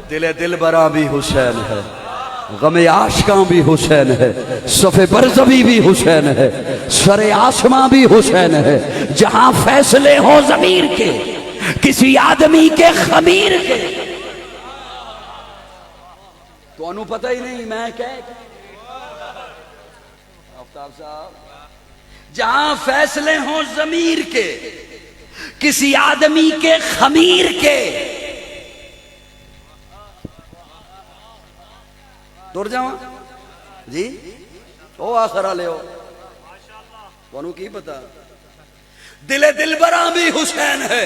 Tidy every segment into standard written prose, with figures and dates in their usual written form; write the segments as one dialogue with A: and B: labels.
A: دل دلبراں بھی حسین ہے، غم عاشقاں بھی حسین ہے، صف برزبی بھی حسین ہے، سر آسماں بھی حسین ہے، جہاں فیصلے ہوں ضمیر کے کسی آدمی کے خمیر کے۔ تو انہوں پتہ ہی نہیں میں آفتاب صاحب، جہاں فیصلے ہوں ضمیر کے کسی آدمی کے خمیر کے۔ دور جاؤں جی او آخرہ لے ہو تو انہوں کی پتا، دل دلبراں بھی حسین ہے،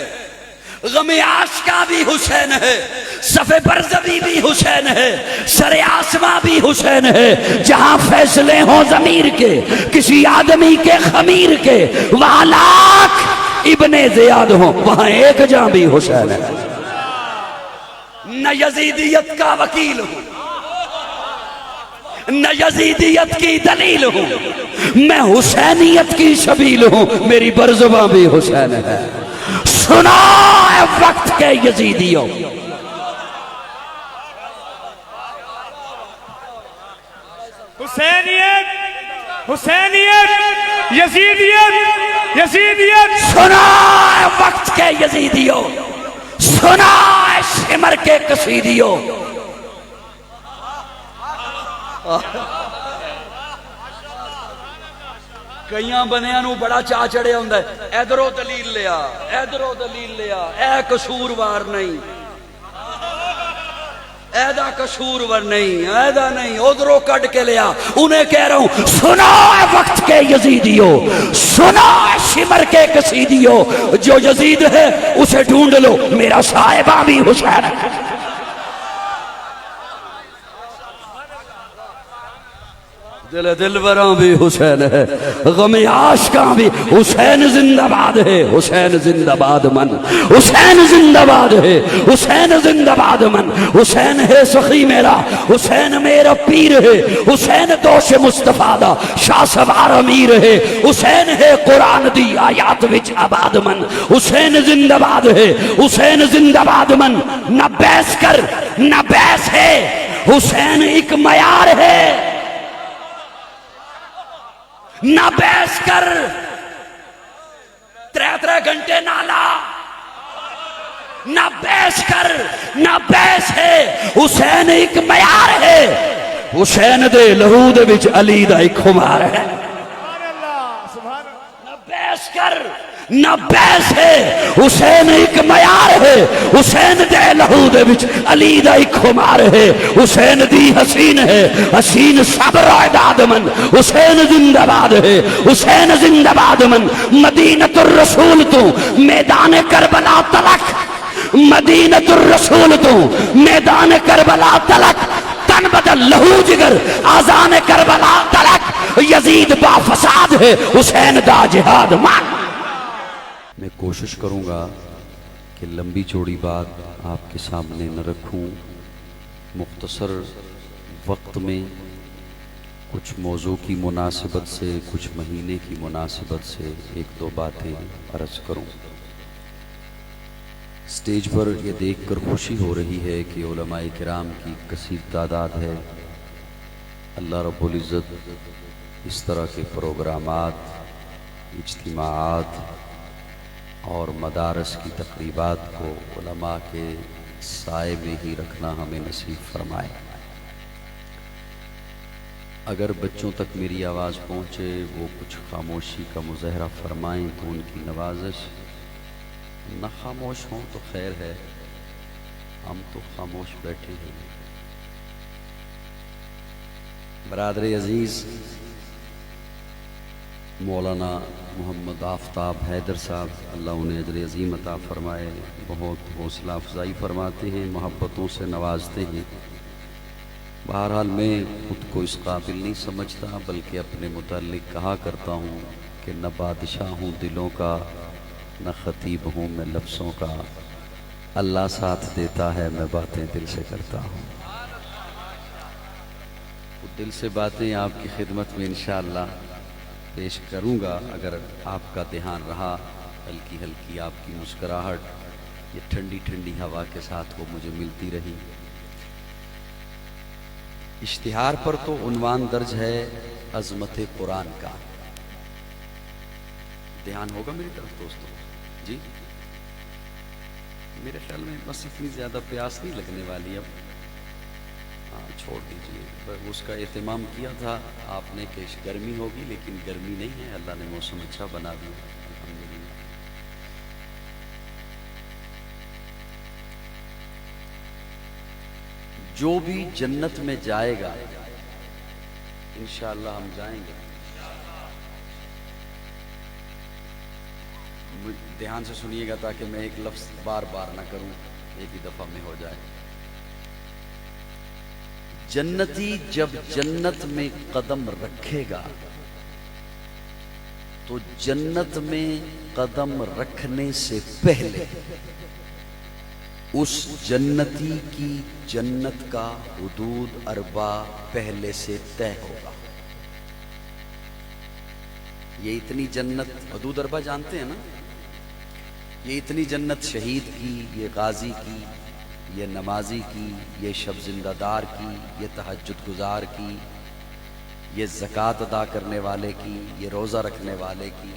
A: غم عاشقاں بھی حسین ہے، صف برزبی بھی حسین ہے، سر آسماں بھی حسین ہے، جہاں فیصلے ہوں ضمیر کے کسی آدمی کے خمیر کے، وہاں لاکھ ابن زیاد ہوں وہاں ایک جہاں بھی حسین ہے۔ نہ یزیدیت کا وکیل ہوں نہ یزیدیت کی دلیل ہوں، میں حسینیت کی شبیل ہوں، میری برزباں بھی حسین ہے۔ سنا ہے وقت کے یزیدیوں،
B: حسینیت حسینیت یزیدیت یزیدیت،
A: سنا ہے وقت کے یزیدیوں، سنا ہے شمر کے قصیدیوں۔ کئیاں بنیاں نو بڑا چاہ چڑے ہوندہ ہے، ایدرو دلیل لیا ایدرو دلیل لیا، اے قصوروار نہیں، ایدہ قصوروار نہیں، ایدہ نہیں، ادھرو کٹ کے لیا۔ انہیں کہہ رہا ہوں سنا ہے وقت کے یزیدیوں، سنا ہے شمر کے قصیدیوں، جو یزید ہے اسے ڈھونڈ لو، میرا صاحبہ بھی حسین ہے۔ دل دلبراں بھی حسین ہے، غم عاشقاں بھی حسین زندہ باد ہے، حسین زندہ باد من، حسین زندہ باد ہے، حسین زندہ باد من، حسین ہے سخی میرا، حسین میرا پیر ہے، حسین دوش مصطفیٰ دا شاہ سوار امیر ہے، حسین ہے قرآن دی آیات وچ آباد من، حسین زندہ باد ہے، حسین زندہ باد من۔ نہ بیس کر نہ بیس ہے، حسین ایک معیار ہے، نہ بیس کر ترے گھنٹے نالا، نہ بیس کر نہ بیس ہے، حسین ایک معیار ہے، حسین دے لہو دے وچ علی دا ایک خمار ہے۔ نہ بیس کر نہ بیس ہے، حسین ایک معیار ہے، حسین دے لہو دے وچ علی دا ایک خمار ہے، حسین دی حسین ہے، حسین صبر اعداد من، حسین زندہ باد ہے، حسین زندہ باد من۔ مدینۃ الرسول تو میدان کربلا تلک، مدینۃ الرسول تو میدان کربلا تلک، تن بدل لہو جگر آزان کربلا تلک، یزید با فساد ہے، حسین دا جہاد مان۔ میں کوشش کروں گا کہ لمبی چوڑی بات آپ کے سامنے نہ رکھوں، مختصر وقت میں کچھ موضوع کی مناسبت سے، کچھ مہینے کی مناسبت سے ایک دو باتیں عرض کروں۔ سٹیج پر یہ دیکھ کر خوشی ہو رہی ہے کہ علماء کرام کی کثیر تعداد ہے۔ اللہ رب العزت اس طرح کے پروگرامات، اجتماعات اور مدارس کی تقریبات کو علماء کے سائے میں ہی رکھنا ہمیں نصیب فرمائے۔ اگر بچوں تک میری آواز پہنچے، وہ کچھ خاموشی کا مظاہرہ فرمائیں تو ان کی نوازش، نہ خاموش ہوں تو خیر ہے، ہم تو خاموش بیٹھے ہیں۔ برادر عزیز مولانا محمد آفتاب حیدر صاحب، اللہ انہیں اجر عظیم عطا فرمائے، بہت حوصلہ افزائی فرماتے ہیں، محبتوں سے نوازتے ہیں۔ بہرحال میں خود کو اس قابل نہیں سمجھتا، بلکہ اپنے متعلق کہا کرتا ہوں کہ نہ بادشاہ ہوں دلوں کا، نہ خطیب ہوں میں لفظوں کا، اللہ ساتھ دیتا ہے میں باتیں دل سے کرتا ہوں۔ دل سے باتیں آپ کی خدمت میں انشاءاللہ پیش کروں گا، اگر آپ کا دھیان رہا، ہلکی ہلکی آپ کی مسکراہٹ یہ ٹھنڈی ٹھنڈی ہوا کے ساتھ وہ مجھے ملتی رہی، اشتہار پر تو عنوان درج ہے عظمت قرآن کا. دھیان ہوگا میری طرف دوستوں؟ جی میرے خیال میں بس اتنی زیادہ پیاس نہیں لگنے والی. اب ہاں چھوڑ دیجیے. اس کا اہتمام کیا تھا آپ نے کہ گرمی ہوگی، لیکن گرمی نہیں ہے، اللہ نے موسم اچھا بنا دیا الحمدللہ. جو بھی جنت میں جائے گا انشاءاللہ ہم جائیں گے. دھیان سے سنیے گا تاکہ میں ایک لفظ بار بار نہ کروں، ایک ہی دفعہ میں ہو جائے. جنتی جب جنت میں قدم رکھے گا تو جنت میں قدم رکھنے سے پہلے اس جنتی کی جنت کا حدود اربع پہلے سے طے ہوگا. یہ اتنی جنت، حدود اربع جانتے ہیں نا؟ یہ اتنی جنت شہید کی، یہ غازی کی، یہ نمازی کی، یہ شب زندہ دار کی، یہ تہجد گزار کی، یہ زکوٰۃ ادا کرنے والے کی، یہ روزہ رکھنے والے کی،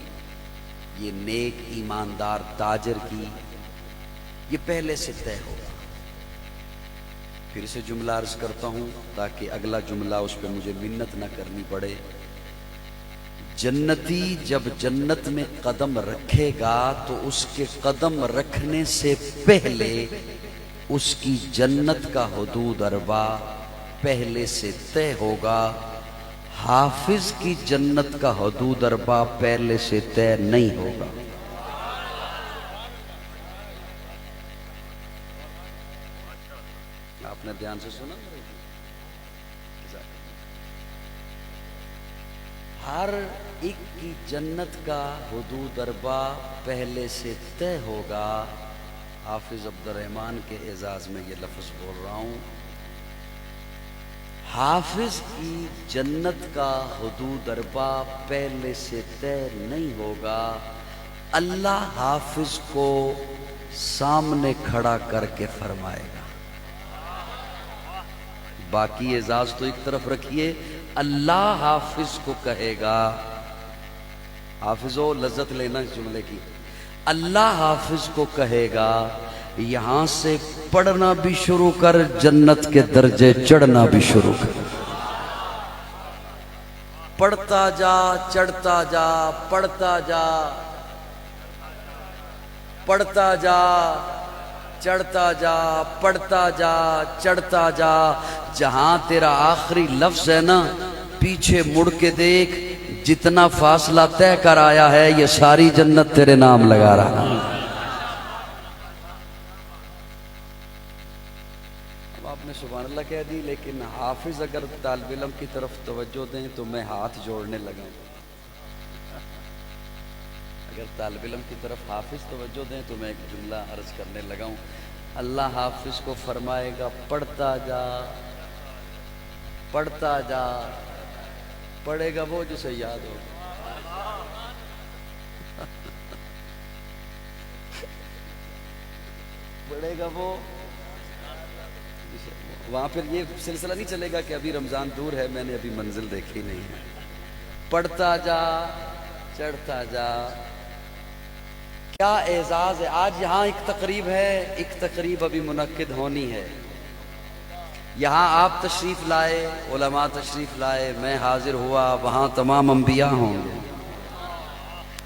A: یہ نیک ایماندار تاجر کی، یہ پہلے سے طے ہوگا. پھر سے جملہ عرض کرتا ہوں تاکہ اگلا جملہ اس پہ مجھے منت نہ کرنی پڑے. جنتی جب جنت میں قدم رکھے گا تو اس کے قدم رکھنے سے پہلے اس کی جنت کا حدود اربع پہلے سے طے ہوگا. حافظ کی جنت کا حدود اربع پہلے سے طے نہیں ہوگا. آپ نے دھیان سے سنا؟ ہر ایک کی جنت کا حدود اربع پہلے سے طے ہوگا. حافظ عبد الرحمن کے اعزاز میں یہ لفظ بول رہا ہوں. حافظ کی جنت کا حدود اربع پہلے سے طے نہیں ہوگا. اللہ حافظ کو سامنے کھڑا کر کے فرمائے گا. باقی اعزاز تو ایک طرف رکھیے، اللہ حافظ کو کہے گا. حافظو لذت لینا اس جملے کی. اللہ حافظ کو کہے گا یہاں سے پڑھنا بھی شروع کر، جنت کے درجے چڑھنا بھی شروع کر. پڑھتا جا چڑھتا جا، پڑھتا جا پڑھتا جا، چڑھتا جا، پڑھتا جا، چڑھتا جا. جہاں تیرا آخری لفظ ہے نا، پیچھے مڑ کے دیکھ، جتنا فاصلہ طے کر آیا ہے یہ ساری جنت تیرے نام لگا رہا. اب آپ نے سبحان اللہ کہہ دی، لیکن حافظ اگر طالب علم کی طرف توجہ دیں تو میں ہاتھ جوڑنے لگا. اگر طالب علم کی طرف حافظ توجہ دیں تو میں ایک جملہ عرض کرنے لگا ہوں. اللہ حافظ کو فرمائے گا پڑھتا جا، پڑھتا جا. پڑھے گا وہ جسے یاد ہو. پڑھے گا وہ. وہاں پھر یہ سلسلہ نہیں چلے گا کہ ابھی رمضان دور ہے، میں نے ابھی منزل دیکھی نہیں ہے. پڑھتا جا، چڑھتا جا. کیا اعزاز ہے. آج یہاں ایک تقریب ہے، ایک تقریب ابھی منعقد ہونی ہے. یہاں آپ تشریف لائے، علماء تشریف لائے، میں حاضر ہوا، وہاں تمام انبیاء ہوں گے.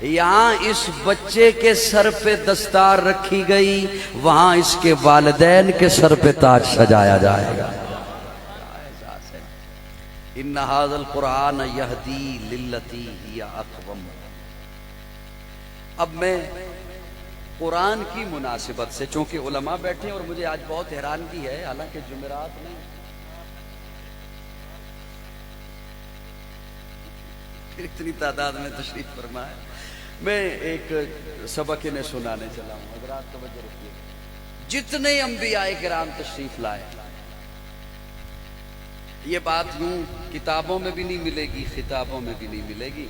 A: یہاں اس بچے کے سر پہ دستار رکھی گئی، وہاں اس کے والدین کے سر پہ تاج سجایا جائے گا. ان ھذا القرآن یہدی للتی ہی اقوم. اب میں قرآن کی مناسبت سے، چونکہ علماء بیٹھے ہیں اور مجھے آج بہت حیرانگی ہے، حالانکہ جمعرات میں پھر اتنی تعداد میں تشریف فرما ہے. میں ایک سبق انہیں سنانے چلا ہوں، حضرات توجہ رکھیے. جتنے انبیاء کرام تشریف لائے، یہ بات یوں کتابوں میں بھی نہیں ملے گی، خطابوں میں بھی نہیں ملے گی،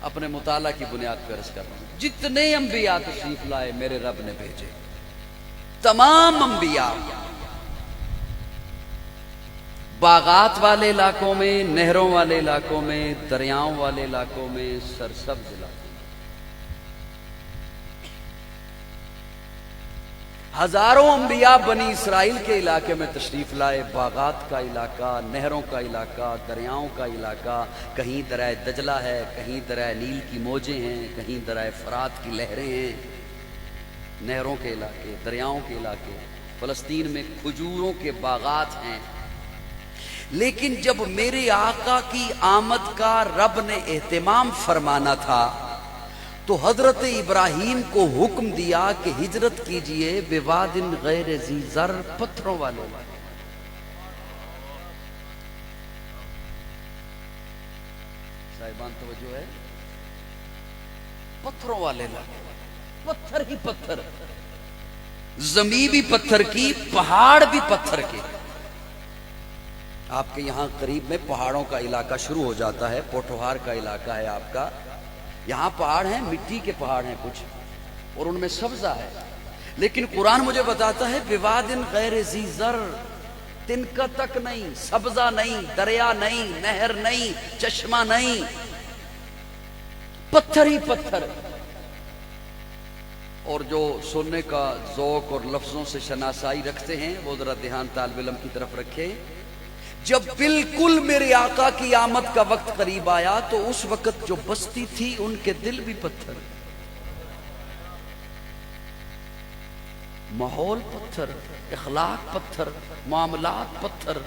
A: اپنے مطالعہ کی بنیاد پر عرض کر رہا ہوں. جتنے انبیاء تشریف لائے میرے رب نے بھیجے، تمام انبیاء
C: باغات والے علاقوں میں، نہروں والے علاقوں میں، دریاؤں والے علاقوں میں، سرسبز علاقوں میں ہزاروں انبیاء بنی اسرائیل کے علاقے میں تشریف لائے. باغات کا علاقہ، نہروں کا علاقہ، دریاؤں کا علاقہ، کہیں دریائے دجلہ ہے، کہیں دریائے نیل کی موجیں ہیں، کہیں دریائے فرات کی لہریں ہیں. نہروں کے علاقے، دریاؤں کے علاقے. فلسطین میں کھجوروں کے باغات ہیں. لیکن جب میرے آقا کی آمد کا رب نے اہتمام فرمانا تھا تو حضرت ابراہیم کو حکم دیا کہ ہجرت کیجئے بواد غیر ذی زر، پتھروں والے. صاحبان توجہ ہے، پتھروں والے علاقے، پتھر ہی پتھر، زمین بھی پتھر کی، پہاڑ بھی پتھر کے. آپ کے یہاں قریب میں پہاڑوں کا علاقہ شروع ہو جاتا ہے، پوٹھوہار کا علاقہ ہے آپ کا. یہاں پہاڑ ہیں، مٹی کے پہاڑ ہیں کچھ، اور ان میں سبزہ ہے. لیکن قرآن مجھے بتاتا ہے بواد غیر ذی زر، تنکا تک نہیں، سبزہ نہیں، دریا نہیں، نہر نہیں، چشمہ نہیں، پتھر ہی پتھر. اور جو سننے کا ذوق اور لفظوں سے شناسائی رکھتے ہیں وہ ذرا دھیان طالب علم کی طرف رکھے. جب بالکل میرے آقا کی آمد کا وقت قریب آیا تو اس وقت جو بستی تھی ان کے دل بھی پتھر، ماحول پتھر، اخلاق پتھر، معاملات پتھر،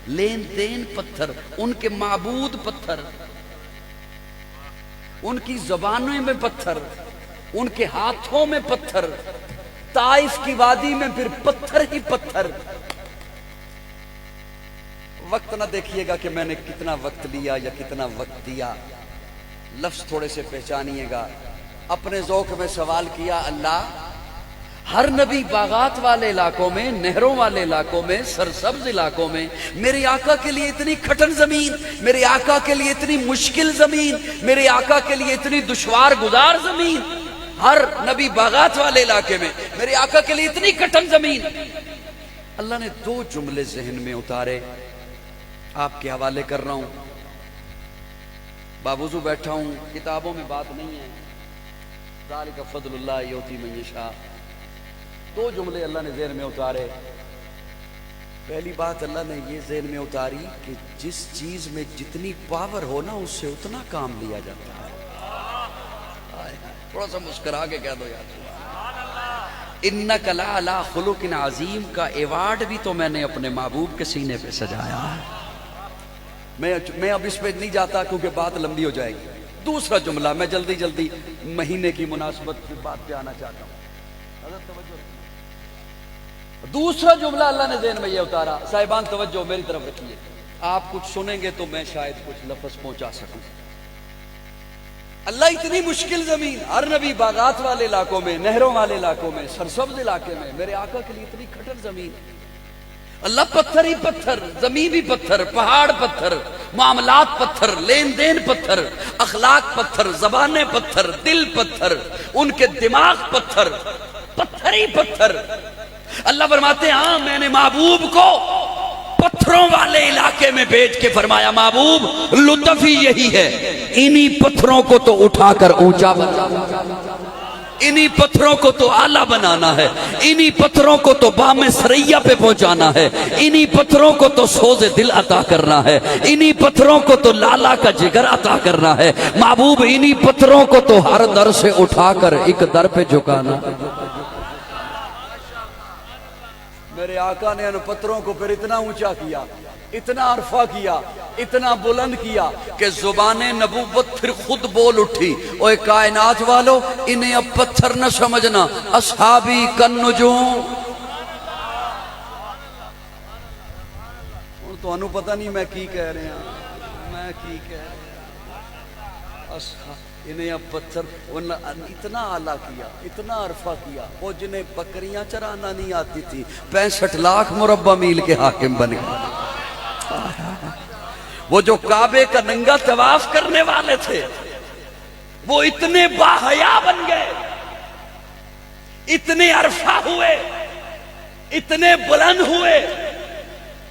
C: لین دین پتھر، ان کے معبود پتھر، ان کی زبانوں میں پتھر، ان کے ہاتھوں میں پتھر. طائف کی وادی میں پھر پتھر ہی پتھر. وقت نہ دیکھیے گا کہ میں نے کتنا وقت لیا یا کتنا وقت دیا، لفظ تھوڑے سے پہچانیے گا. اپنے ذوق میں سوال کیا، اللہ ہر نبی باغات والے علاقوں میں، نہروں والے علاقوں میں، سرسبز علاقوں میں، میرے آقا کے لیے اتنی کھٹن زمین، میرے آقا کے لیے اتنی مشکل زمین، میرے آقا کے لیے اتنی دشوار گزار زمین، ہر نبی باغات والے علاقے میں میرے آقا کے لیے اتنی کٹن زمین. اللہ نے دو جملے ذہن میں اتارے، آپ کے حوالے کر رہا ہوں. باوضو بیٹھا ہوں، کتابوں میں بات نہیں ہے. ذالک فضل اللہ یؤتی من یشاء. دو جملے اللہ نے ذہن میں اتارے. پہلی بات اللہ نے یہ ذہن میں اتاری کہ جس چیز میں جتنی پاور ہو نا اس سے اتنا کام لیا جاتا ہے. تھوڑا سا مسکرا کے کہہ دو یار، انک لعلی خلق عظیم کا ایوارڈ بھی تو میں نے اپنے محبوب کے سینے پہ سجایا ہے. میں اب اس پہ نہیں جاتا کیونکہ بات لمبی ہو جائے گی. دوسرا جملہ میں جلدی جلدی مہینے کی مناسبت کی بات پہ آنا چاہتا ہوں. دوسرا جملہ اللہ نے ذہن میں یہ اتارا. صاحبان توجہ میری طرف رکھیے، آپ کچھ سنیں گے تو میں شاید کچھ لفظ پہنچا سکوں. اللہ اتنی مشکل زمین، ہر نبی باغات والے علاقوں میں، نہروں والے علاقوں میں، سرسبز علاقے میں، میرے آقا کے لیے اتنی کھٹن زمین. اللہ پتھر ہی پتھر، زمین بھی پتھر، پہاڑ پتھر، معاملات پتھر، لین دین پتھر، اخلاق پتھر، زبانیں پتھر، دل پتھر، ان کے دماغ پتھر، پتھر ہی پتھر. اللہ فرماتے ہیں ہاں میں نے محبوب کو پتھروں والے علاقے میں بھیج کے فرمایا محبوب لطف ہی یہی ہے، انہی پتھروں کو تو اٹھا کر اونچا بنانا، انہی پتھروں کو تو اعلیٰ بنانا ہے، انہی پتھروں کو تو بام سریا پہ پہنچانا ہے، انہی پتھروں کو تو سوز دل عطا کرنا ہے، انہی پتھروں کو تو لالا کا جگر عطا کرنا ہے. محبوب انہی پتھروں کو تو ہر در سے اٹھا کر ایک در پہ جھکانا. میرے آقا نے ان پتھروں کو پھر اتنا اونچا کیا، اتنا عرفہ کیا، اتنا بلند کیا کہ زبان نبوت پھر خود بول اٹھی. اوے کائنات والو انہیں اب پتھر نہ سمجھنا، اصحابی کالنجوم. تو انہوں پتہ نہیں میں کی کہہ رہے ہیں، میں کی کہہ رہے ہیں. انہیں اب پتھر اتنا اعلیٰ کیا، اتنا عرفہ کیا. وہ جنہیں بکریاں چرانا نہیں آتی تھی 65 لاکھ مربع میل کے حاکم بن گئے. وہ جو کعبے کا ننگا طواف کرنے والے تھے وہ اتنے باحیا بن گئے، اتنے عرفہ ہوئے، اتنے بلند ہوئے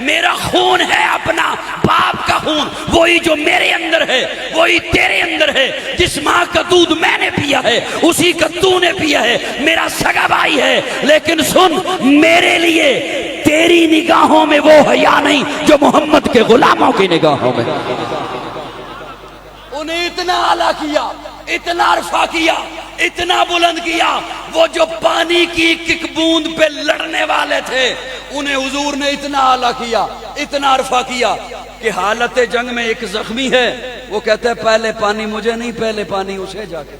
A: میرا خون ہے اپنا باپ کا خون، وہی جو میرے اندر ہے وہی تیرے اندر ہے، جس ماں کا دودھ میں نے پیا ہے اسی کا تو نے پیا ہے، میرا سگا بھائی ہے، لیکن سن، میرے لیے تیری نگاہوں میں وہ حیا نہیں جو محمد کے غلاموں کی نگاہوں میں۔
C: انہیں اتنا اعلیٰ کیا، اتنا عرفہ کیا، اتنا بلند کیا، وہ جو پانی کی ایک بوند پہ لڑنے والے تھے انہیں حضور نے اتنا اعلیٰ کیا، اتنا عرفہ کیا کہ حالت جنگ میں ایک زخمی ہے، وہ کہتا ہے پہلے پانی مجھے نہیں، پہلے پانی اسے جا کے۔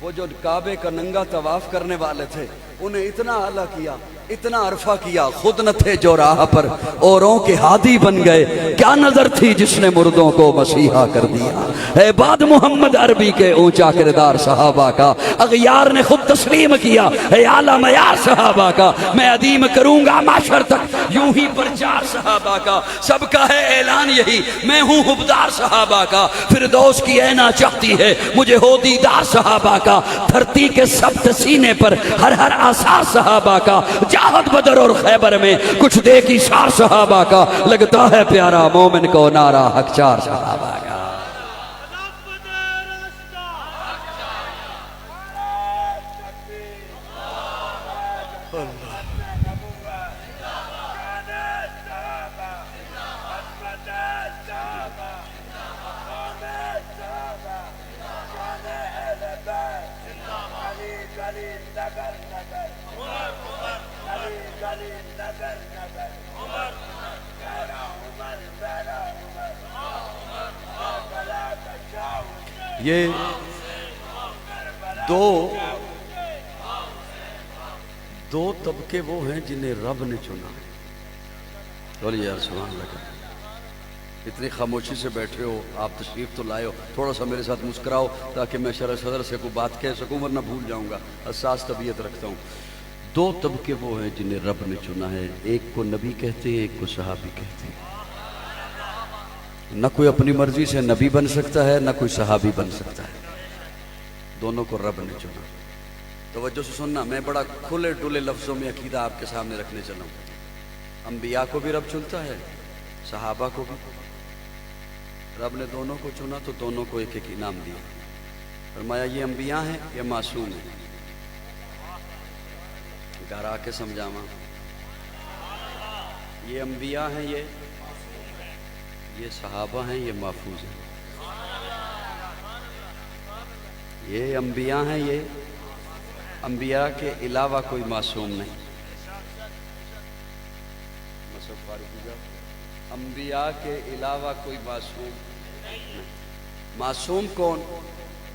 C: وہ جو کعبے کا ننگا طواف کرنے والے تھے انہیں اتنا اعلیٰ کیا، اتنا عرفہ کیا، خود نہ تھے جو راہ پر اوروں کے ہادی بن گئے، کیا نظر تھی جس نے مردوں کو مسیحا کر دیا۔ اے بعد محمد عربی کے اونچا کردار صحابہ کا اغیار نے خود تسلیم کیا، اے اعلیٰ معیار صحابہ کا میں ادیم کروں گا معاشر تک یوں ہی پرچار صحابہ کا، سب کا ہے اعلان یہی میں ہوں حبدار صحابہ کا، فردوس کی اینا چاہتی ہے مجھے ہو دیدار صحابہ کا، دھرتی کے سبت سینے پر ہر آثار صحابہ کا، جاہد بدر اور خیبر میں کچھ دیکھی سار صحابہ کا، لگتا ہے پیارا مومن کو نعرہ حق چار صحابہ کا۔ یہ دو طبقے وہ ہیں جنہیں رب نے چنا۔ بولیے یار سبحان اللہ۔ اتنی خاموشی سے بیٹھے ہو، آپ تشریف تو لائے ہو، تھوڑا سا میرے ساتھ مسکراؤ تاکہ میں شرح صدر سے کوئی بات کہہ سکوں، ورنہ بھول جاؤں گا، حساس طبیعت رکھتا ہوں۔ دو طبقے وہ ہیں جنہیں رب نے چنا ہے، ایک کو نبی کہتے ہیں، ایک کو صحابی کہتے ہیں۔ نہ کوئی اپنی مرضی سے نبی بن سکتا ہے، نہ کوئی صحابی بن سکتا ہے، دونوں کو رب نے چنا۔ توجہ سے سننا، میں بڑا کھلے ڈلے لفظوں میں عقیدہ آپ کے سامنے رکھنے چلا ہوں۔ انبیاء کو بھی رب چنتا ہے، صحابہ کو بھی۔ رب نے دونوں کو چنا تو دونوں کو ایک ایک انعام دیا، فرمایا یہ انبیاء ہیں، یہ معصوم ہیں۔ گھر آ کے سمجھاواں، یہ انبیاء ہیں، یہ صحابہ ہیں، یہ محفوظ ہیں۔ یہ انبیاء ہیں، یہ انبیاء کے علاوہ کوئی معصوم نہیں۔ انبیاء کے علاوہ کوئی معصوم نہیں۔ معصوم کون؟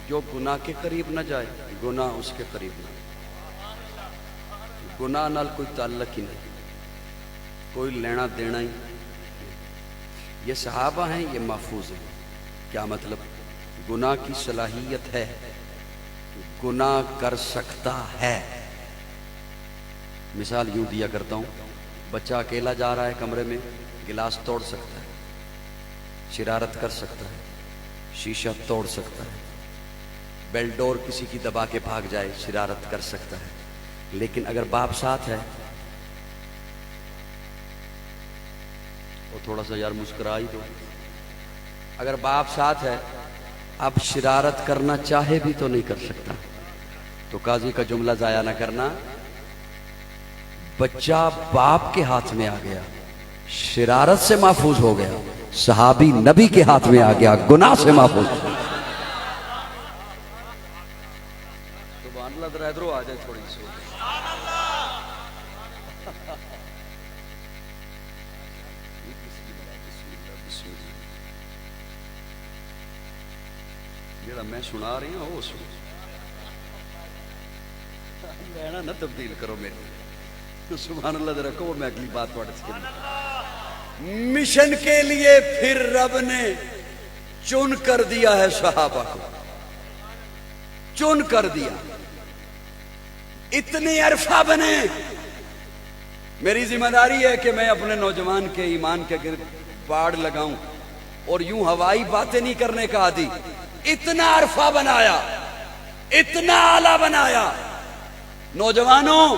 C: جو گناہ کے قریب نہ جائے، گناہ اس کے قریب نہ، گناہ نال کوئی تعلق ہی نہیں، کوئی لینا دینا ہی۔ یہ صحابہ ہیں، یہ محفوظ ہیں۔ کیا مطلب؟ گناہ کی صلاحیت ہے، گناہ کر سکتا ہے۔ مثال یوں دیا کرتا ہوں، بچہ اکیلا جا رہا ہے کمرے میں، گلاس توڑ سکتا ہے، شرارت کر سکتا ہے، شیشہ توڑ سکتا ہے، بیل ڈور کسی کی دبا کے بھاگ جائے، شرارت کر سکتا ہے۔ لیکن اگر باپ ساتھ ہے، وہ تھوڑا سا یار مسکرا ہی دو، اگر باپ ساتھ ہے، اب شرارت کرنا چاہے بھی تو نہیں کر سکتا۔ تو قاضی کا جملہ ضائع نہ کرنا، بچہ باپ کے ہاتھ میں آ گیا، شرارت سے محفوظ ہو گیا، صحابی نبی کے ہاتھ میں آ گیا، گناہ سے محفوظ۔ سبحان اللہ، ذرا ادھر آ جائے تھوڑی سی۔ جڑا میں سنا رہی ہوں وہ سن، لینا نہ تبدیل کرو میری۔ سبحان اللہ، ذرا کہو میں اگلی بات پڑھ سکوں۔ مشن کے لیے پھر رب نے چن کر دیا ہے صحابہ کو، چن کر دیا۔ اتنے عرفہ بنے، میری ذمہ داری ہے کہ میں اپنے نوجوان کے ایمان کے گرد باڑ لگاؤں اور یوں ہوائی باتیں نہیں کرنے کا عادی۔ اتنا عرفہ بنایا، اتنا اعلیٰ بنایا۔ نوجوانوں،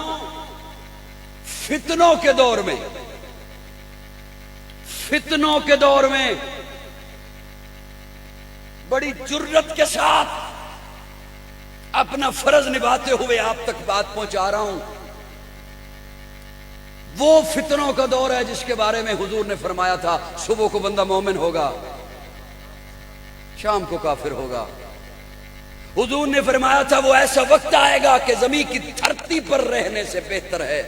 C: فتنوں کے دور میں بڑی جرت کے ساتھ اپنا فرض نبھاتے ہوئے آپ تک بات پہنچا رہا ہوں. وہ فتنوں کا دور ہے جس کے بارے میں حضور نے فرمایا تھا صبح کو بندہ مومن ہوگا، شام کو کافر ہوگا. حضور نے فرمایا تھا وہ ایسا وقت آئے گا کہ زمین کی دھرتی پر رہنے سے بہتر ہے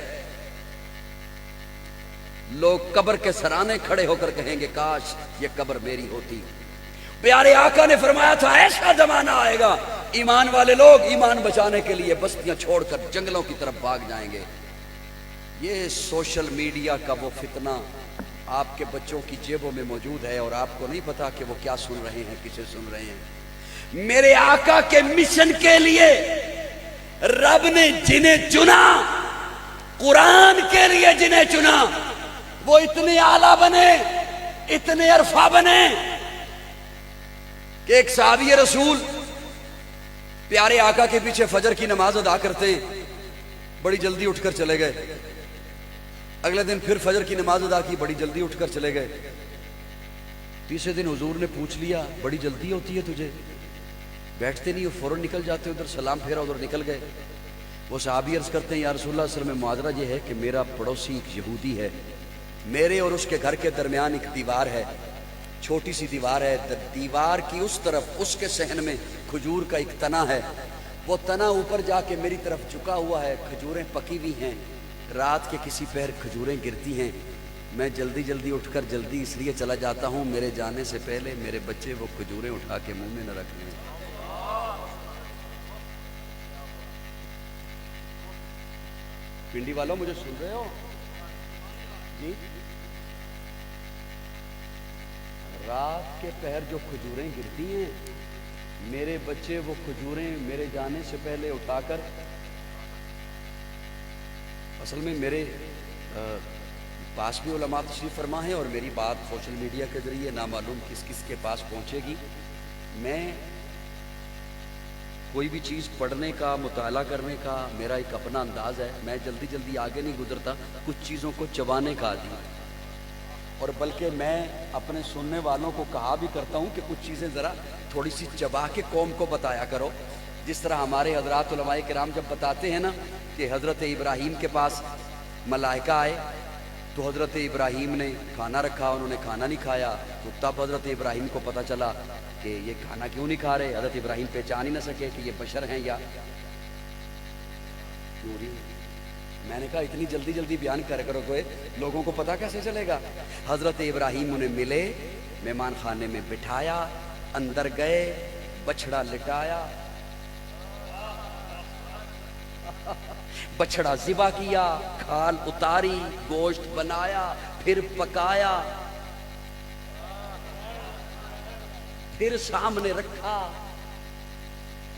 C: لوگ قبر کے سرانے کھڑے ہو کر کہیں گے کاش یہ قبر میری ہوتی. پیارے آقا نے فرمایا تھا ایسا زمانہ آئے گا ایمان والے لوگ ایمان بچانے کے لیے بستیاں چھوڑ کر جنگلوں کی طرف بھاگ جائیں گے. یہ سوشل میڈیا کا وہ فتنہ آپ کے بچوں کی جیبوں میں موجود ہے اور آپ کو نہیں پتا کہ وہ کیا سن رہے ہیں، کسے سن رہے ہیں. میرے آقا کے مشن کے لیے رب نے جنہیں چنا، قرآن کے لیے جنہیں چنا، وہ اتنے اعلیٰ بنے، اتنے عرفہ بنے کہ ایک صحابی رسول پیارے آقا کے پیچھے فجر کی نماز ادا کرتے ہیں، بڑی جلدی اٹھ کر چلے گئے. اگلے دن پھر فجر کی نماز ادا کی، بڑی جلدی اٹھ کر چلے گئے. تیسرے دن حضور نے پوچھ لیا بڑی جلدی ہوتی ہے تجھے، بیٹھتے نہیں ہو، فوراً نکل جاتے، ادھر سلام پھیرا ادھر نکل گئے. وہ صحابی عرض کرتے ہیں یا رسول اللہ صلی اللہ علیہ وسلم معاذرہ یہ ہے کہ میرا پڑوسی ایک یہودی ہے، میرے اور اس کے گھر کے درمیان ایک دیوار ہے، چھوٹی سی دیوار ہے، دیوار کی اس طرف اس کے صحن میں کھجور کا ایک تنا ہے، وہ تنا اوپر جا کے میری طرف جھکا ہوا ہے، کھجوریں پکی ہوئی ہیں، رات کے کسی پہر کھجوریں گرتی ہیں، میں جلدی جلدی اٹھ کر جلدی اس لیے چلا جاتا ہوں میرے جانے سے پہلے میرے بچے وہ کھجوریں اٹھا کے منہ میں نہ رکھ لیں. پنڈی والوں مجھے سن رہے ہو جی؟ رات کے پہر جو کھجوریں گرتی ہیں میرے بچے وہ کھجوریں میرے جانے سے پہلے اٹھا کر، اصل میں میرے پاس بھی علماء تشریف فرما ہے اور میری بات سوشل میڈیا کے ذریعے نامعلوم کس کس کے پاس پہنچے گی. میں کوئی بھی چیز پڑھنے کا مطالعہ کرنے کا میرا ایک اپنا انداز ہے، میں جلدی جلدی آگے نہیں گزرتا، کچھ چیزوں کو چبانے کا عادی ہوں، اور بلکہ میں اپنے سننے والوں کو کہا بھی کرتا ہوں کہ کچھ چیزیں ذرا تھوڑی سی چبا کے قوم کو بتایا کرو. جس طرح ہمارے حضرات علماء کرام جب بتاتے ہیں نا کہ حضرت ابراہیم کے پاس ملائکہ آئے تو حضرت ابراہیم نے کھانا رکھا، انہوں نے کھانا نہیں کھایا، تو تب حضرت ابراہیم کو پتہ چلا کہ یہ کھانا کیوں نہیں کھا رہے. حضرت ابراہیم پہچان ہی نہ سکے کہ یہ بشر ہیں یا نوری. میں نے کہا اتنی جلدی جلدی بیان کر کرو کوئی لوگوں کو پتہ کیسے چلے گا. حضرت ابراہیم انہیں ملے، مہمان خانے میں بٹھایا، اندر گئے، بچڑا لٹایا، بچڑا ذبح کیا، کھال اتاری، گوشت بنایا، پھر پکایا، پھر سامنے رکھا،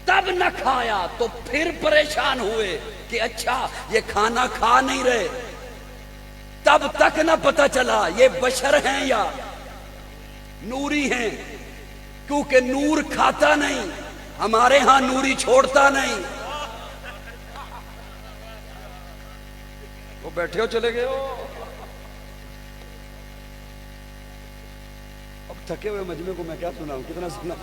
C: تب نہ کھایا تو پھر پریشان ہوئے کہ اچھا یہ کھانا کھا نہیں رہے. تب تک نہ پتہ چلا یہ بشر ہیں یا نوری ہیں، کیونکہ نور کھاتا نہیں، ہمارے ہاں نوری چھوڑتا نہیں. وہ بیٹھے ہو چلے گئے ہو، اب تھکے ہوئے مجمع کو میں کیا سناؤں، کتنا سنا.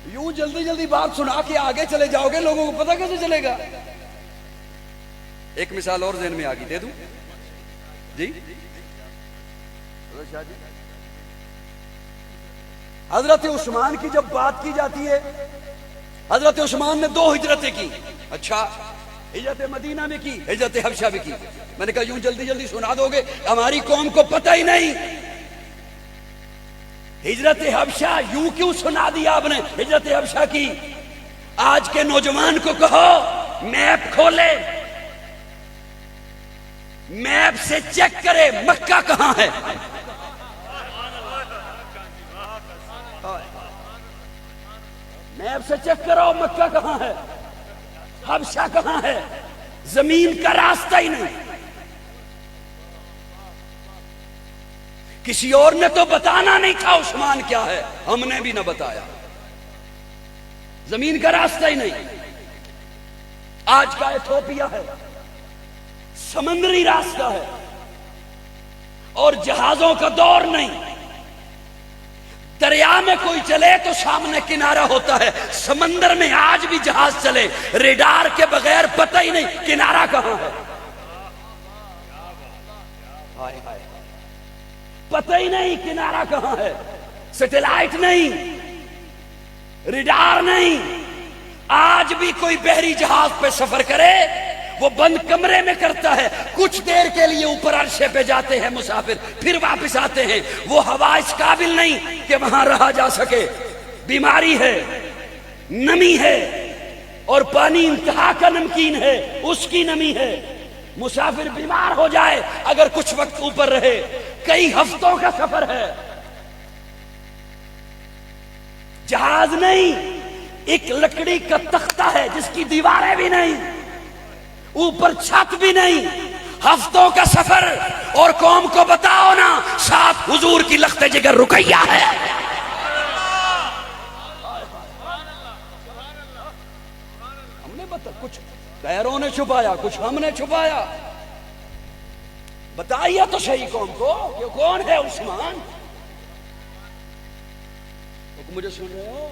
C: یوں جلدی جلدی بات سنا کے آگے چلے جاؤ گے لوگوں کو پتہ کیسے چلے گا. ایک مثال اور ذہن میں آ گئی، دے دوں جی. حضرت عثمان کی جب بات کی جاتی ہے، حضرت عثمان نے 2 ہجرتیں کی. اچھا ہجرت مدینہ میں کی، ہجرت حبشہ بھی کی. میں نے کہا یوں جلدی جلدی سنا دو گے ہماری قوم کو پتہ ہی نہیں. ہجرت حبشہ یوں کیوں سنا دیا آپ نے؟ ہجرت حبشہ کی. آج کے نوجوان کو کہو میپ کھولے، میپ سے چیک کرے مکہ کہاں ہے. میپ سے چیک کرو مکہ کہاں ہے، حبشہ کہاں ہے. زمین کا راستہ ہی نہیں. کسی اور نے تو بتانا نہیں تھا عثمان کیا ہے، ہم نے بھی نہ بتایا. زمین کا راستہ ہی نہیں. آج کا ایتھوپیا ہے،
A: سمندری راستہ ہے اور جہازوں کا دور نہیں. دریا میں کوئی چلے تو سامنے کنارہ ہوتا ہے. سمندر میں آج بھی جہاز چلے ریڈار کے بغیر پتہ ہی نہیں کنارہ کہاں ہے. پتہ ہی نہیں کنارہ کہاں ہے. سیٹلائٹ نہیں, ریڈار نہیں. آج بھی کوئی بحری جہاز پہ سفر کرے وہ بند کمرے میں کرتا ہے. کچھ دیر کے لیے اوپر عرشے پہ جاتے ہیں مسافر, پھر واپس آتے ہیں. وہ ہوا اس قابل نہیں کہ وہاں رہا جا سکے. بیماری ہے, نمی ہے, اور پانی انتہا کا نمکین ہے, اس کی نمی ہے. مسافر بیمار ہو جائے اگر کچھ وقت اوپر رہے. کئی ہفتوں کا سفر ہے. جہاز نہیں, ایک لکڑی کا تختہ ہے جس کی دیواریں بھی نہیں, اوپر چھت بھی نہیں. ہفتوں کا سفر, اور قوم کو بتاؤ نا ساتھ حضور کی لخت جگر رقیہ ہے. ہم نے بتا کچھ غیروں نے چھپایا, کچھ ہم نے چھپایا. بتائیے تو صحیح قوم کو کہ کون ہے عثمان. مجھے سن رہے ہو؟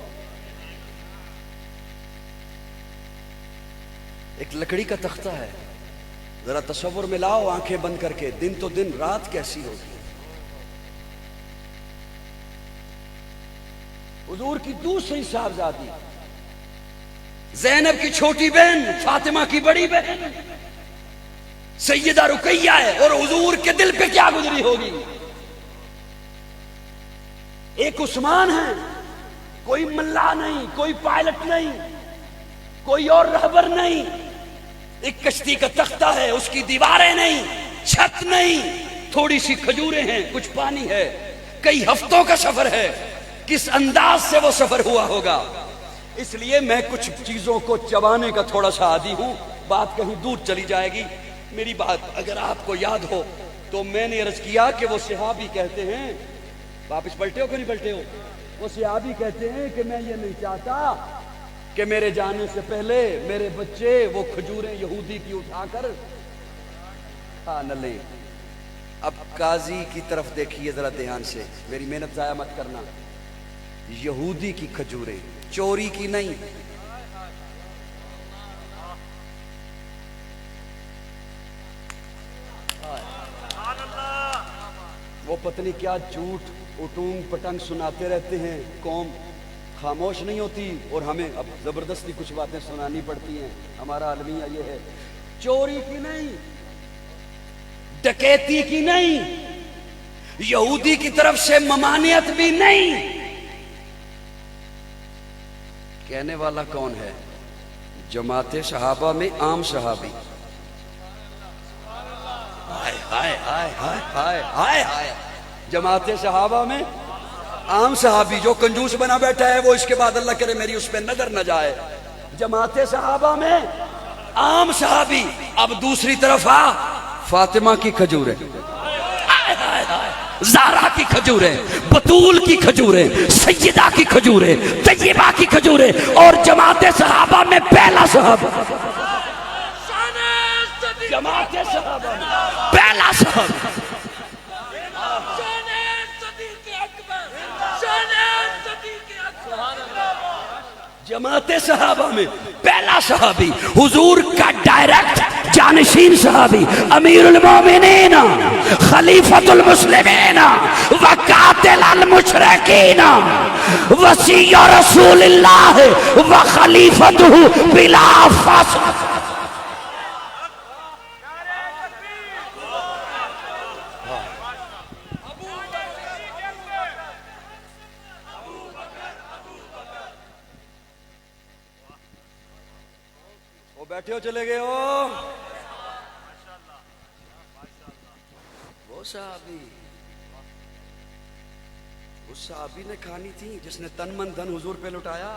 A: ایک لکڑی کا تختہ ہے. ذرا تصور میں لاؤ آنکھیں بند کر کے, دن تو دن رات کیسی ہوگی. حضور کی دوسری صاحبزادی زینب کی چھوٹی بہن, فاطمہ کی بڑی بہن سیدہ رقیہ ہے, اور حضور کے دل پہ کیا گزری ہوگی. ایک عثمان ہے, کوئی ملا نہیں, کوئی پائلٹ نہیں, کوئی اور رہبر نہیں. ایک کشتی کا تختہ ہے, اس کی دیواریں نہیں, چھت نہیں, تھوڑی سی کھجوریں ہیں, کچھ پانی ہے. کئی ہفتوں کا سفر ہے. کس انداز سے وہ سفر ہوا ہوگا. اس لیے میں کچھ چیزوں کو چبانے کا تھوڑا سا عادی ہوں. بات کہیں دور چلی جائے گی. میری بات اگر آپ کو یاد ہو تو میں نے عرض کیا کہ وہ صحابی کہتے ہیں, واپس پلٹے ہو کہ نہیں پلٹے ہو, وہ صحابی کہتے ہیں کہ میں یہ نہیں چاہتا کہ میرے جانے سے پہلے میرے بچے وہ کھجوریں یہودی کی اٹھا کر کھا نہ لیں. اب قاضی کی طرف دیکھیے ذرا دھیان سے, میری محنت ضائع مت کرنا. یہودی کی کھجوریں, چوری کی نہیں. وہ پتنی کیا جھوٹ اٹونگ پٹنگ سناتے رہتے ہیں, قوم خاموش نہیں ہوتی, اور ہمیں اب زبردستی کچھ باتیں سنانی پڑتی ہیں. ہمارا المیہ یہ ہے, چوری کی نہیں, ڈکیتی کی نہیں, یہودی کی طرف سے ممانعت بھی نہیں. کہنے والا کون ہے؟ جماعت صحابہ میں عام صحابی. ہائے ہائے ہائے ہائے ہائے ہائے. جماعت صحابہ میں عام صحابی جو کنجوس بنا بیٹھا ہے وہ اس کے بعد اللہ کرے میری اس پہ نظر نہ جائے. جماعت صحابہ میں عام صحابی. اب دوسری طرف آ, فاطمہ کی کھجوریں, زہرا کی کھجوریں, بطول کی کھجوریں, سیدہ کی کھجوریں, طیبہ کی کھجوریں, اور جماعت صحابہ میں پہلا صحابہ, جماعت صحابہ میں پہلا صحابہ, جماعت صحابہ میں پہلا صحابی, حضور کا ڈائریکٹ جانشین صحابی, امیر المومنین, خلیفۃ المسلمین, وقاتل المشرکین, وصی رسول اللہ وخلیفتہ بلا فاصلہ. بیٹھے ہو چلے گئے ہو. وہ صحابی, اس صحابی نے کھانی تھی جس نے تن من دھن حضور پہ لٹایا.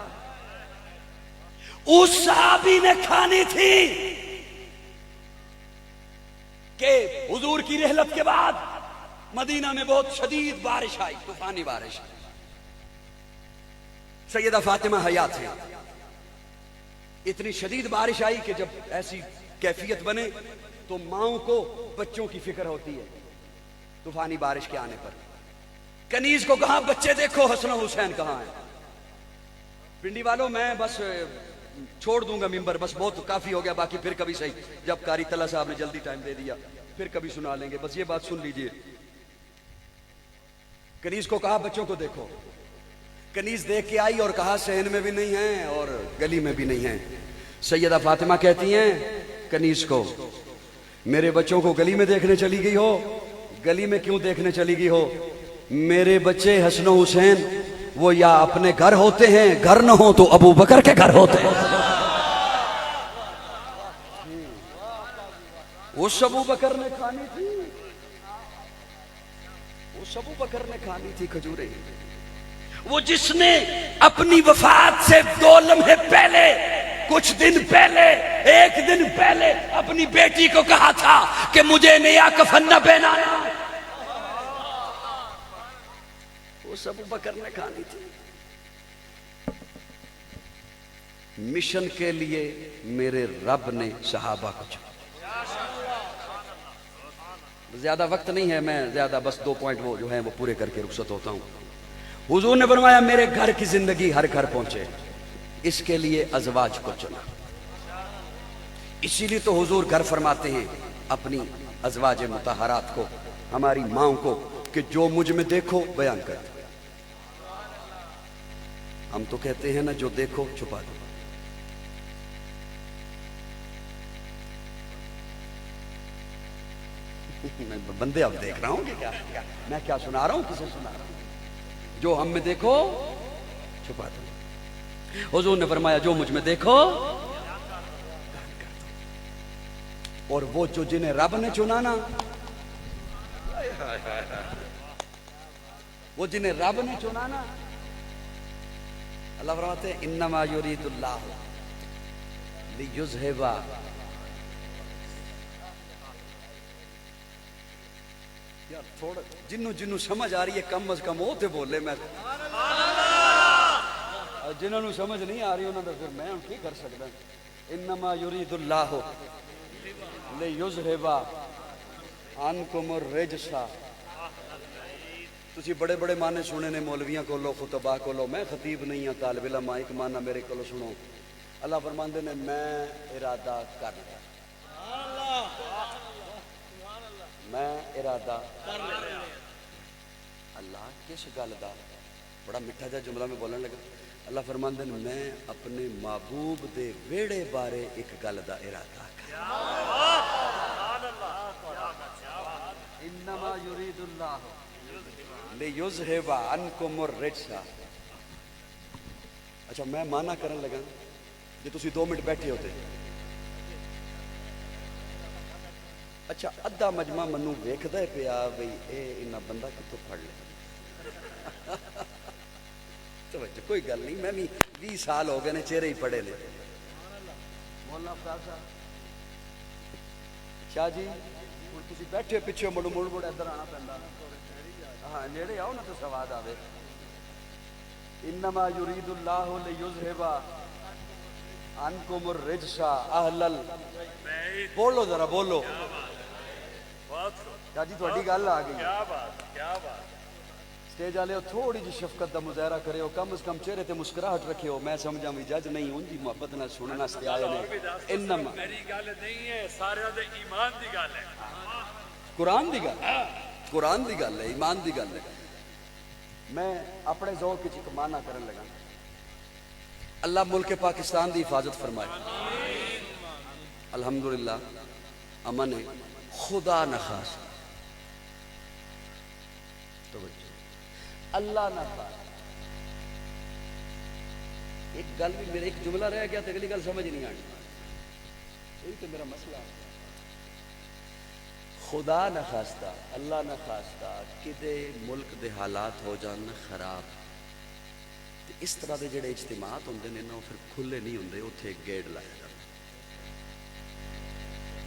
A: اس صحابی نے کھانی تھی کہ حضور کی رحلت کے بعد مدینہ میں بہت شدید بارش آئی, طوفانی بارش. سیدہ فاطمہ حیات ہے. اتنی شدید بارش آئی کہ جب ایسی کیفیت بنے
C: تو ماؤں کو بچوں کی فکر ہوتی ہے طوفانی بارش کے آنے پر. کنیز کو کہا بچے دیکھو حسن و حسین کہاں ہیں. پنڈی والوں میں بس چھوڑ دوں گا ممبر, بس بہت کافی ہو گیا, باقی پھر کبھی صحیح, جب قاری طلحہ صاحب نے جلدی ٹائم دے دیا پھر کبھی سنا لیں گے, بس یہ بات سن لیجئے. کنیز کو کہا بچوں کو دیکھو. کنیز دیکھ کے آئی اور کہا صحن میں بھی نہیں ہیں اور گلی میں بھی نہیں ہیں. سیدہ فاطمہ کہتی ہیں کنیز کو میرے بچوں کو گلی میں دیکھنے چلی گئی ہو, گلی میں کیوں دیکھنے چلی گئی ہو؟ میرے بچے حسن و حسین وہ یا اپنے گھر ہوتے ہیں, گھر نہ ہو تو ابو بکر کے گھر ہوتے ہیں. اس ابو بکر نے کھانی تھی, اس ابو بکر نے کھانی تھی کھجوریں, وہ جس نے اپنی وفات سے 2 لمحے پہلے, کچھ دن پہلے, 1 دن پہلے اپنی بیٹی کو کہا تھا کہ مجھے نیا کفن نہ پہنانا. اس ابو بکر نے کھانی تھی. مشن کے لیے میرے رب نے صحابہ کو چنا. زیادہ وقت نہیں ہے, میں زیادہ بس 2 پوائنٹ وہ جو ہیں وہ پورے کر کے رخصت ہوتا ہوں. حضور نے فرمایا میرے گھر کی زندگی ہر گھر پہنچے, اس کے لیے ازواج کو چنا. اسی لیے تو حضور گھر فرماتے ہیں اپنی ازواج مطہرات کو, ہماری ماؤں کو, کہ جو مجھ میں دیکھو بیان کر. ہم تو کہتے ہیں نا جو دیکھو چھپا دو. میں بندے اب دیکھ رہا ہوں کہ کیا میں کیا سنا رہا ہوں, کسے سنا رہا ہوں؟ جو ہم میں دیکھو چھپا دو. حضور نے فرمایا جو مجھ میں دیکھو, اور وہ جو جنہیں رب نے چنا نا, وہ جنہیں رب نے چنا نا, اللہ فرماتے ہیں انما یرید اللہ لیذھب. یار تھوڑا جنوں سمجھ آ رہی ہے کم از کم وہ تے بولے. میں جنہوں نے سمجھ نہیں آ رہی انہوں نے پھر میں کی کر سکتا. انما یرید اللہ لیذھب عنکم الرجس. تسی بڑے بڑے معنی سنے نے مولویاں کو لو, خطباء کو لو, میں خطیب نہیں ہوں, طالب علم, ایک معنی میرے کو سنو. اللہ فرماندے نے میں ارادہ کر لیا, میں ارادہ کر لیا. اللہ کس گل دا, بڑا میٹھا جا جملہ میں بولنے لگا. اللہ فرماندے نے میں اپنے محبوب دے ویڑے بارے ایک گل دا ارادہ کر. انما یرید اللہ لیذھب عنکم الرجس. اچھا میں مانا کرن لگا, جی تسی 2 منٹ بیٹھے ہوتے, اچھا ادھا مجمع منو ویکھدا پیا بھئی اے انہاں بندہ کتوں پڑھ لے. توجہ کوئی گل نہیں, میں بھی 20 سال ہو گئے نے چہرے ہی پڑھے نے. مولانا افضل صاحب شاہ جی ہن تسی بیٹھے پیچھے مڑ ادھر آنا پیندا, ہاں نیڑے آؤ نا تو سواد آوے. انما یرید اللہ لیذھب عنکم الرجس اہل البیت. بولو ذرا بولو. شاہ جی تھوڑی گل آ گئی. کیا بات, کیا بات. سٹیج والے تھوڑی جی شفقت دا مظاہرہ کرے ہو, کم از کم چہرے تے مسکراہٹ رکھے ہو. میں سمجھاں بھی جج نہیں ہوں جی, محبت نال سننا واسطے آئے نے. انما
B: میری گل نہیں ہے, سارے دے ایمان دی گل ہے,
C: قرآن دی گل, قرآن دی گل ہے, ایمان دی گل ہے. میں اپنے ذوق کی ایک معنی کرن لگا. اللہ ملک پاکستان دی حفاظت فرمائے. الحمدللہ امن ہے, خدا نخواستہ اللہ نہ خواستہ. ایک گل بھی میرے ایک جملہ رہ گیا تو اگلی گل سمجھ نہیں آنی, یہی تو میرا مسئلہ ہے. خدا نہ خواستہ, اللہ نہ خواستہ کدے ملک دے حالات ہو جان خراب, اس طرح دے جڑے اجتماعات ہوندے نے نا پھر کھلے نہیں ہوندے. اوتھے ایک گیٹ لایا جاتا,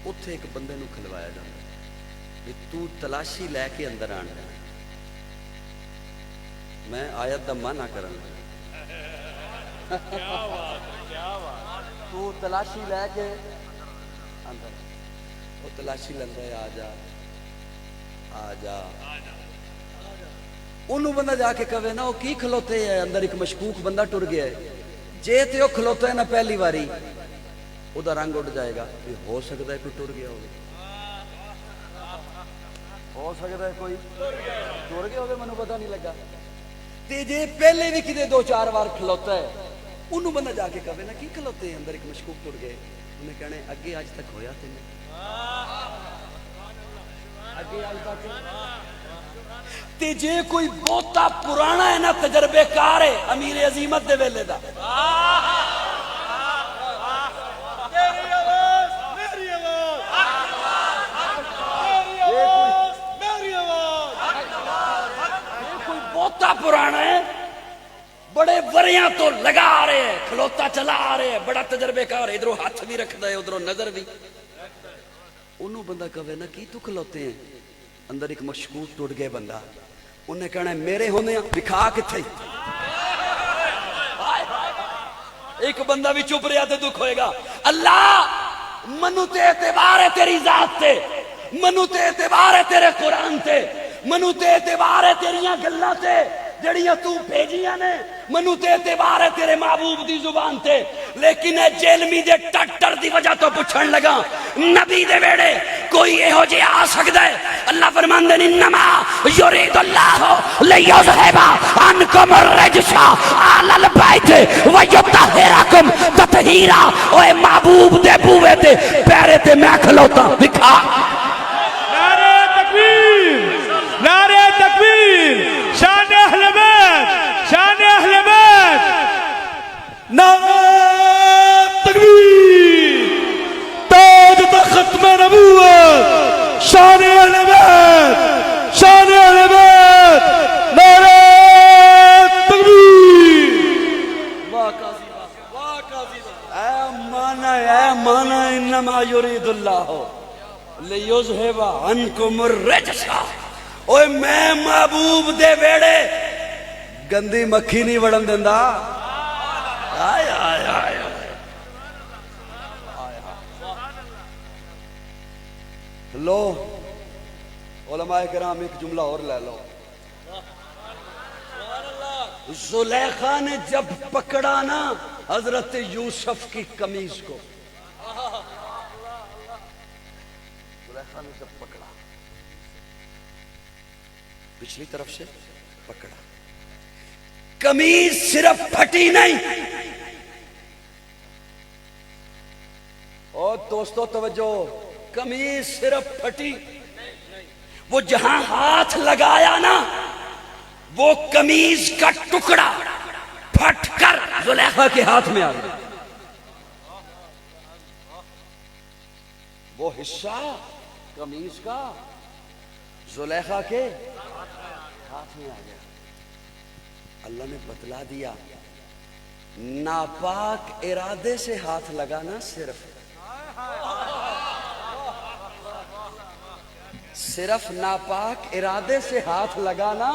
C: اوتھے ایک بندے نو کھلوایا جاتا کہ تو تلاشی لے کے اندر آنا. میں آیت دا معنی کرن لگا. تو تلاشی لے کے اندر. وہ تلاشی لگ رہا ہے آ جا آ جا انہوں بندہ جا کے کہے نا وہ کی کھلوتے ہے اندر ایک مشکوک بندہ ٹر گیا ہے جے تے وہ کھلوتا ہے نا پہلی باری وہ دا رنگ اڑ جائے گا کہ ہو سکتا ہے کوئی ٹر گیا ہو سکتا ہے کوئی ٹر گیا ہوگا منو پتہ نہیں لگا تے جے پہلے بھی کدے دو چار بار کھلوتا ہے انہوں بندہ جا کے کہے نا کی کھلوتے ہیں اندر ایک مشکوک ٹر گئے انہیں کہنے اگے آج تک ہویا تھے اگے آج تک تے جے کوئی بہتا پرانا ہے نا تجربے کار ہے امیر عظیمت دے ویلے دا بہتا پرانا ہے بڑے وریاں تو لگا رہے ہیں کھلوتا چلا آ رہے ہیں بڑا تجربے کار ہے ادھروں ہاتھ بھی رکھتا ہے ادھروں نظر بھی انہوں بندہ کہے نا کی تو کھلوتے ہیں اندر ایک مشکوک ٹوٹ گئے بندہ انہیں کہنا ہے میرے ہونے دکھا کتھے ایک بندہ بھی چپ رہا تے دکھ ہوئے گا اللہ منو تے اعتبار ہے تیری ذات تے منو تے اعتبار ہے تیرے قرآن تے منو تے اعتبار ہے تیریاں گلاں تے جڑیاں تو بھیجیاں نے منو تے اعتبار ہے تیرے محبوب دی زبان تے لیکن اے جیلمی دے ٹٹر دی وجہ تو پوچھن لگا نبی دے ویڑے کوئی یہو جے آ سکدا ہے اللہ فرماندے نے انما یرید اللہ لیذھب عنکم الرجس آل البیت ویطہرکم تطہیرا اوے محبوب دے بوئے تے پیرے تے میں کھلوتا دکھا
B: نعرہ تکبیر نعرہ تکبیر شان اہل بیت شان اہل بیت
C: نعرہ تکبیر تاج ختم نبوت شان اہل بیت شان اہل بیت نعرہ تکبیر اے مانا انما یرید اللہ لیذھب عنکم الرجس اوے میں محبوب دے ویڑے گندی مکھی نہیں وڑن دیندا آئے آئے آئے لو علماء کرام ایک جملہ اور لے لو زلیخا نے جب پکڑا نا حضرت یوسف کی قمیض کو زلیخا نے جب پکڑا پچھلی طرف سے پکڑا قمیض صرف پھٹی نہیں اور دوستو توجہ قمیض صرف پھٹی وہ جہاں ہاتھ لگایا نا وہ قمیض کا ٹکڑا پھٹ کر زلیخا کے ہاتھ میں آ گیا وہ حصہ قمیض کا زلیخا کے ہاتھ میں آ گیا اللہ نے بتلا دیا ناپاک ارادے سے ہاتھ لگانا صرف ناپاک ارادے سے ہاتھ لگانا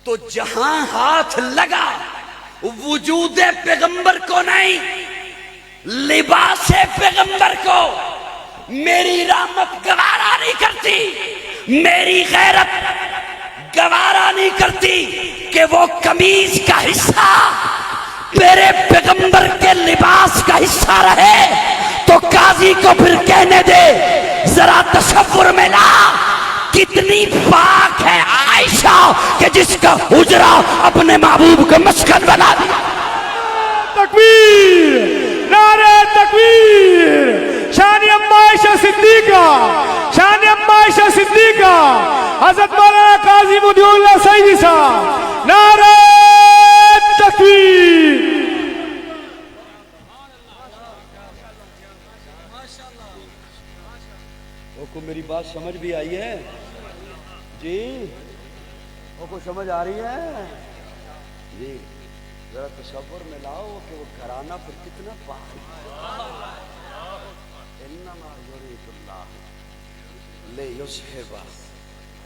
C: تو جہاں ہاتھ لگا وجود پیغمبر کو نہیں لباس پیغمبر کو میری رحمت گوارا نہیں کرتی میری غیرت گوارا نہیں کرتی کہ وہ قمیض کا حصہ میرے پیغمبر کے لباس کا حصہ رہے تو قاضی کو پھر کہنے دے ذرا تصور میں لا کتنی پاک ہے عائشہ کہ جس کا حجرہ اپنے محبوب کو مسکن بنا دیا
B: تکبیر نعرہ تکبیر شان اما عائشہ صدیقہ شان اما عائشہ صدیقہ حضرت مولانا قاضی مدی اللہ سعیدی صاحب نعرہ تکبیر
C: کو میری بات سمجھ بھی آئی ہے جی وہ کو سمجھ آ رہی ہے جی ذرا تصور میں لاؤ کہ وہ گھرانہ پر کتنا پاک انما یرید اللہ لیذھب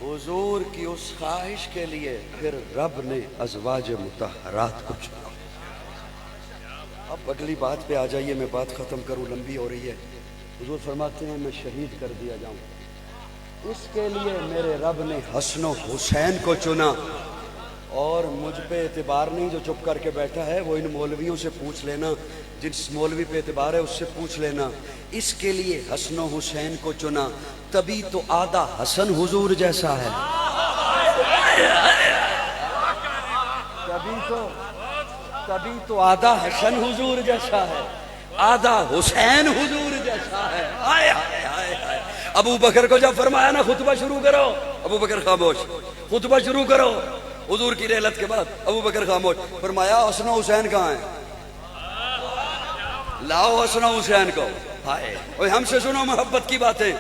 C: حضور کی اس خواہش کے لیے پھر رب نے ازواج مطہرات کو چنا اب اگلی بات پہ آ جائیے میں بات ختم کروں لمبی ہو رہی ہے حضور فرماتے ہیں میں شہید کر دیا جاؤں، اس کے لیے میرے رب نے حسن و حسین کو چنا، اور مجھ پہ اعتبار نہیں، جو چپ کر کے بیٹھا ہے وہ ان مولویوں سے پوچھ لینا، جس مولوی پہ اعتبار ہے اس سے پوچھ لینا، اس کے لیے حسن و حسین کو چنا، تبھی تو آدھا حسن حضور جیسا ہے، تبھی تو آدھا حسن حضور جیسا ہے، آدھا حسین حضور جیسا ہے۔ آئے آئے آئے آئے۔ ابو بکر کو جب فرمایا نا خطبہ شروع کرو، ابو بکر خاموش، خطبہ شروع کرو، حضور کی رحلت کے بعد ابو بکر خاموش، فرمایا حسن و حسین کہاں ہیں؟ لاؤ حسن و حسین کو۔ ہائے اوے ہم سے سنو محبت کی باتیں،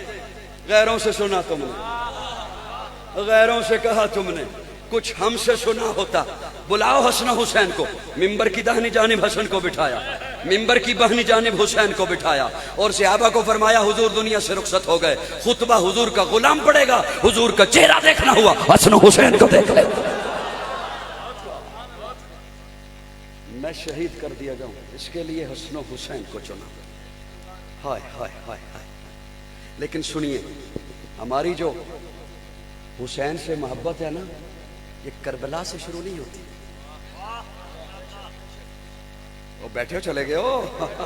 C: غیروں سے سنا تم نے، غیروں سے کہا تم نے، کچھ ہم سے سنا ہوتا۔ بلاؤ حسن و حسین کو۔ ممبر کی داہنی جانب حسن کو بٹھایا، ممبر کی بہنی جانب حسین کو بٹھایا، اور صحابہ کو فرمایا حضور دنیا سے رخصت ہو گئے، خطبہ حضور کا غلام پڑے گا، حضور کا چہرہ دیکھنا ہوا،
A: حسن و حسین کو دیکھ لے۔
C: میں شہید کر دیا جاؤں، اس کے لیے حسن و حسین کو چنا۔ ہائے ہائے ہائے ہائے۔ لیکن سنیے، ہماری جو حسین سے محبت ہے نا، یہ کربلا سے شروع نہیں ہوتی۔ وہ بیٹھے ہو چلے گئے ہو،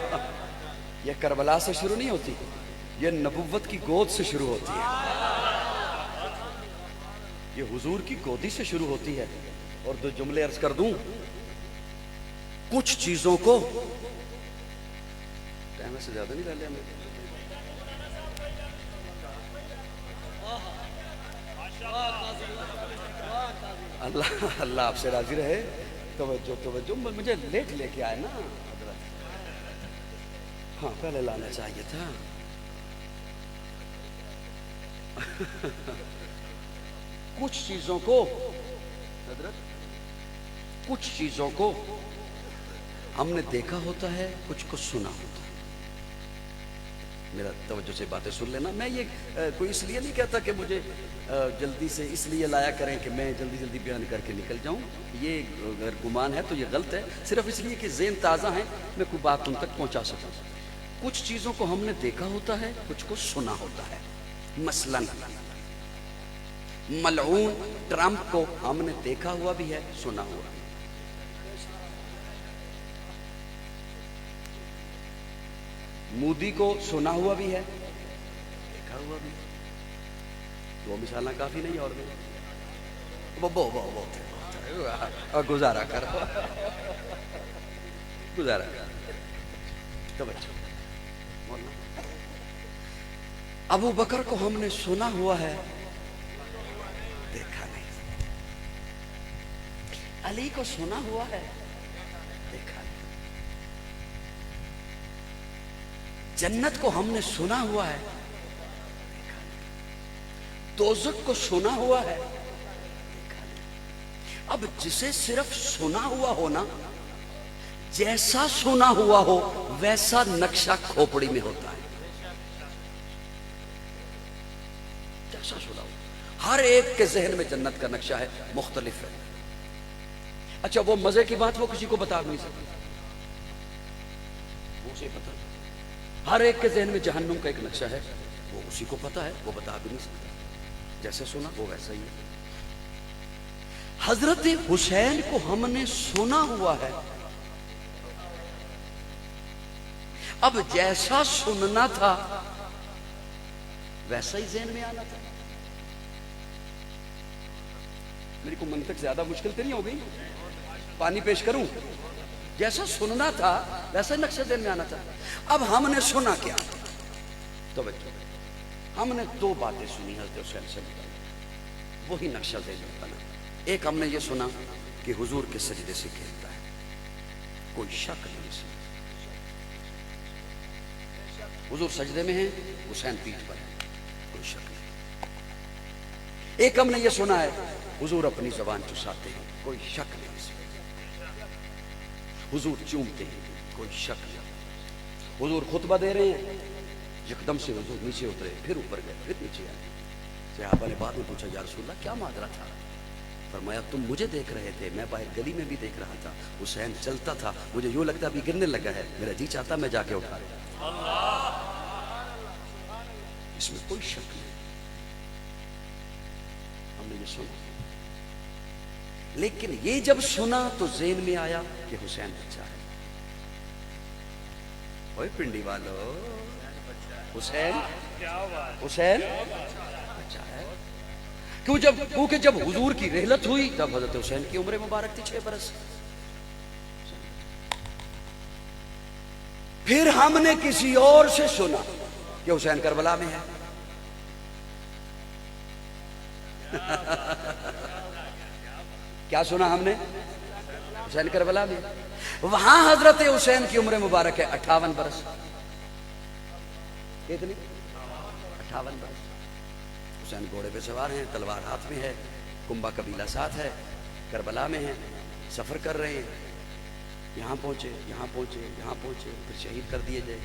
C: یہ کربلا سے شروع نہیں ہوتی، یہ نبوت کی گود سے شروع ہوتی ہے، یہ حضور کی گودی سے شروع ہوتی ہے۔ اور دو جملے عرض کر دوں، کچھ چیزوں کو ٹائم سے زیادہ نہیں ڈالے ہمیں، اللہ اللہ آپ سے راضی رہے۔ توجہ توجہ، مجھے لیٹ لے کے آئے نا حضرت، ہاں پہلے لانا چاہیے تھا۔ کچھ چیزوں کو حضرت، کچھ چیزوں کو ہم نے دیکھا ہوتا ہے، کچھ کو سنا ہوتا ہے۔ میرا توجہ سے باتیں سن لینا، میں یہ کوئی اس لیے نہیں کہتا کہ مجھے جلدی سے اس لیے لایا کریں کہ میں جلدی جلدی بیان کر کے نکل جاؤں، یہ اگر گمان ہے تو یہ غلط ہے، صرف اس لیے کہ ذہن تازہ ہیں، میں کوئی بات ان تک پہنچا سکوں۔ کچھ چیزوں کو ہم نے دیکھا ہوتا ہے، کچھ کو سنا ہوتا ہے۔ مثلاً ملعون ٹرمپ کو ہم نے دیکھا ہوا بھی ہے، سنا ہوا۔ مودی کو سنا ہوا بھی ہے، دیکھا ہوا بھی۔ دو مثالیں کافی نہیں، اور گزارا کر، گزارا کر۔ ابو بکر کو ہم نے سنا ہوا ہے، دیکھا نہیں۔ علی کو سنا ہوا ہے، دیکھا نہیں۔ جنت کو ہم نے سنا ہوا ہے، دیکھا نہیں۔ دوزخ کو سنا ہوا ہے، دیکھا نہیں۔ اب جسے صرف سنا ہوا ہونا، جیسا سنا ہوا ہو ویسا نقشہ کھوپڑی میں ہوتا ہے، جیسا سنا ہو۔ ہر ایک کے ذہن میں جنت کا نقشہ ہے، مختلف ہے۔ اچھا وہ مزے کی بات وہ کسی کو بتا نہیں سکتا، وہ اسے پتا۔ ہر ایک کے ذہن میں جہنم کا ایک نقشہ ہے، وہ اسی کو پتا ہے، وہ بتا بھی نہیں سکتا، جیسے سنا وہ ویسا ہی ہے۔ حضرت حسین کو ہم نے سنا ہوا ہے، اب جیسا سننا تھا ویسا ہی ذہن میں آنا تھا۔ میری کو منطق زیادہ مشکل تو نہیں ہو گئی؟ پانی پیش کروں؟ جیسا سننا تھا ویسا نقشہ ذہن میں آنا تھا۔ اب ہم نے سنا کیا؟ توجہ، ہم نے دو باتیں سنی حضرت حسین سے متعلق، وہی نقشہ ذہن میں بنا۔ ایک ہم نے یہ سنا کہ حضور کے سجدے سے کھیلتا ہے، کوئی شک نہیں اس میں۔ حضور سجدے میں ہیں، حسین پیٹھ پر ہے، کوئی شک نہیں۔ ایک ہم نے یہ سنا ہے حضور اپنی زبان چساتے ہیں، کوئی شک نہیں اس میں۔ حضور چومتے ہیں، کوئی شک نہیں۔ حضور خطبہ دے رہے ہیں، یکدم سے حضور نیچے اترے، پھر اوپر گئے، پھر نیچے آئے۔ صحابہ نے بعد میں پوچھا یا رسول اللہ کیا ماجرا تھا؟ فرمایا تم مجھے دیکھ رہے تھے، میں باہر گلی میں بھی دیکھ رہا تھا، حسین چلتا تھا، مجھے یوں لگتا ابھی گرنے لگا ہے، میرا جی چاہتا میں جا کے اٹھا لوں۔
A: اس میں کوئی شک نہیں. ہم نے یہ سنا, لیکن یہ جب سنا تو ذہن میں آیا کہ حسین بچہ ہے. اوے پنڈی والو, حسین بچہ ہے. کیونکہ جب حضور کی رحلت ہوئی تب حضرت حسین کی عمر مبارک تھی 6 برس. پھر ہم نے کسی اور سے سنا کہ حسین کربلا میں ہے. کیا سنا ہم نے؟ حسین کربلا میں. وہاں حضرت حسین کی عمر مبارک ہے 58 برس. کتنی؟ 58 برس. حسین گھوڑے پہ سوار ہیں, تلوار ہاتھ میں ہے, کنبا قبیلہ ساتھ ہے, کربلا میں ہیں, سفر کر رہے ہیں. یہاں پہنچے, پھر شہید کر دیے گئے.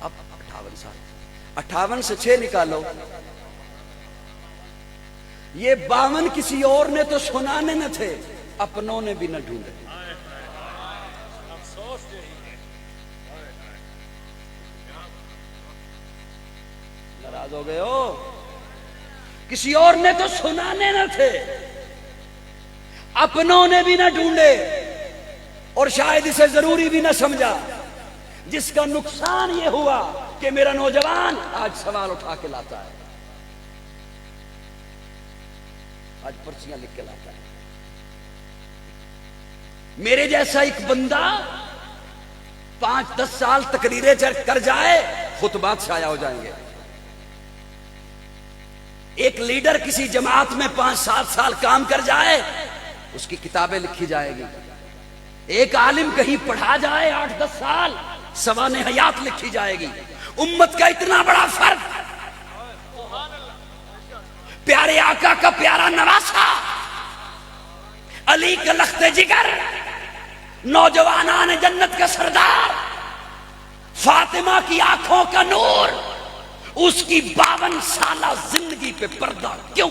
A: اب 58 سال. 58 سے 6 نکالو, یہ 52 کسی اور نے تو سنانے نہ تھے, اپنوں نے بھی نہ ڈھونڈے. ناراض ہو گئے ہو؟ کسی اور نے تو سنانے نہ تھے, اپنوں نے بھی نہ ڈھونڈے, اور شاید اسے ضروری بھی نہ سمجھا. جس کا نقصان یہ ہوا کہ میرا نوجوان آج سوال اٹھا کے لاتا ہے, آج پرچیاں لکھ کے لاتا ہے. میرے جیسا ایک بندہ 5-10 سال تقریریں کر جائے, خطبات شائع ہو جائیں گے. ایک لیڈر کسی جماعت میں 5-7 سال کام کر جائے, اس کی کتابیں لکھی جائے گی. ایک عالم کہیں پڑھا جائے 8-10 سال, سوانح حیات لکھی جائے گی. امت کا اتنا بڑا فرد, پیارے آقا کا پیارا نواسا, علی کا لخت جگر, نوجوانان جنت کا سردار, فاطمہ کی آنکھوں کا نور, اس کی 52 سالہ زندگی پہ پردہ کیوں؟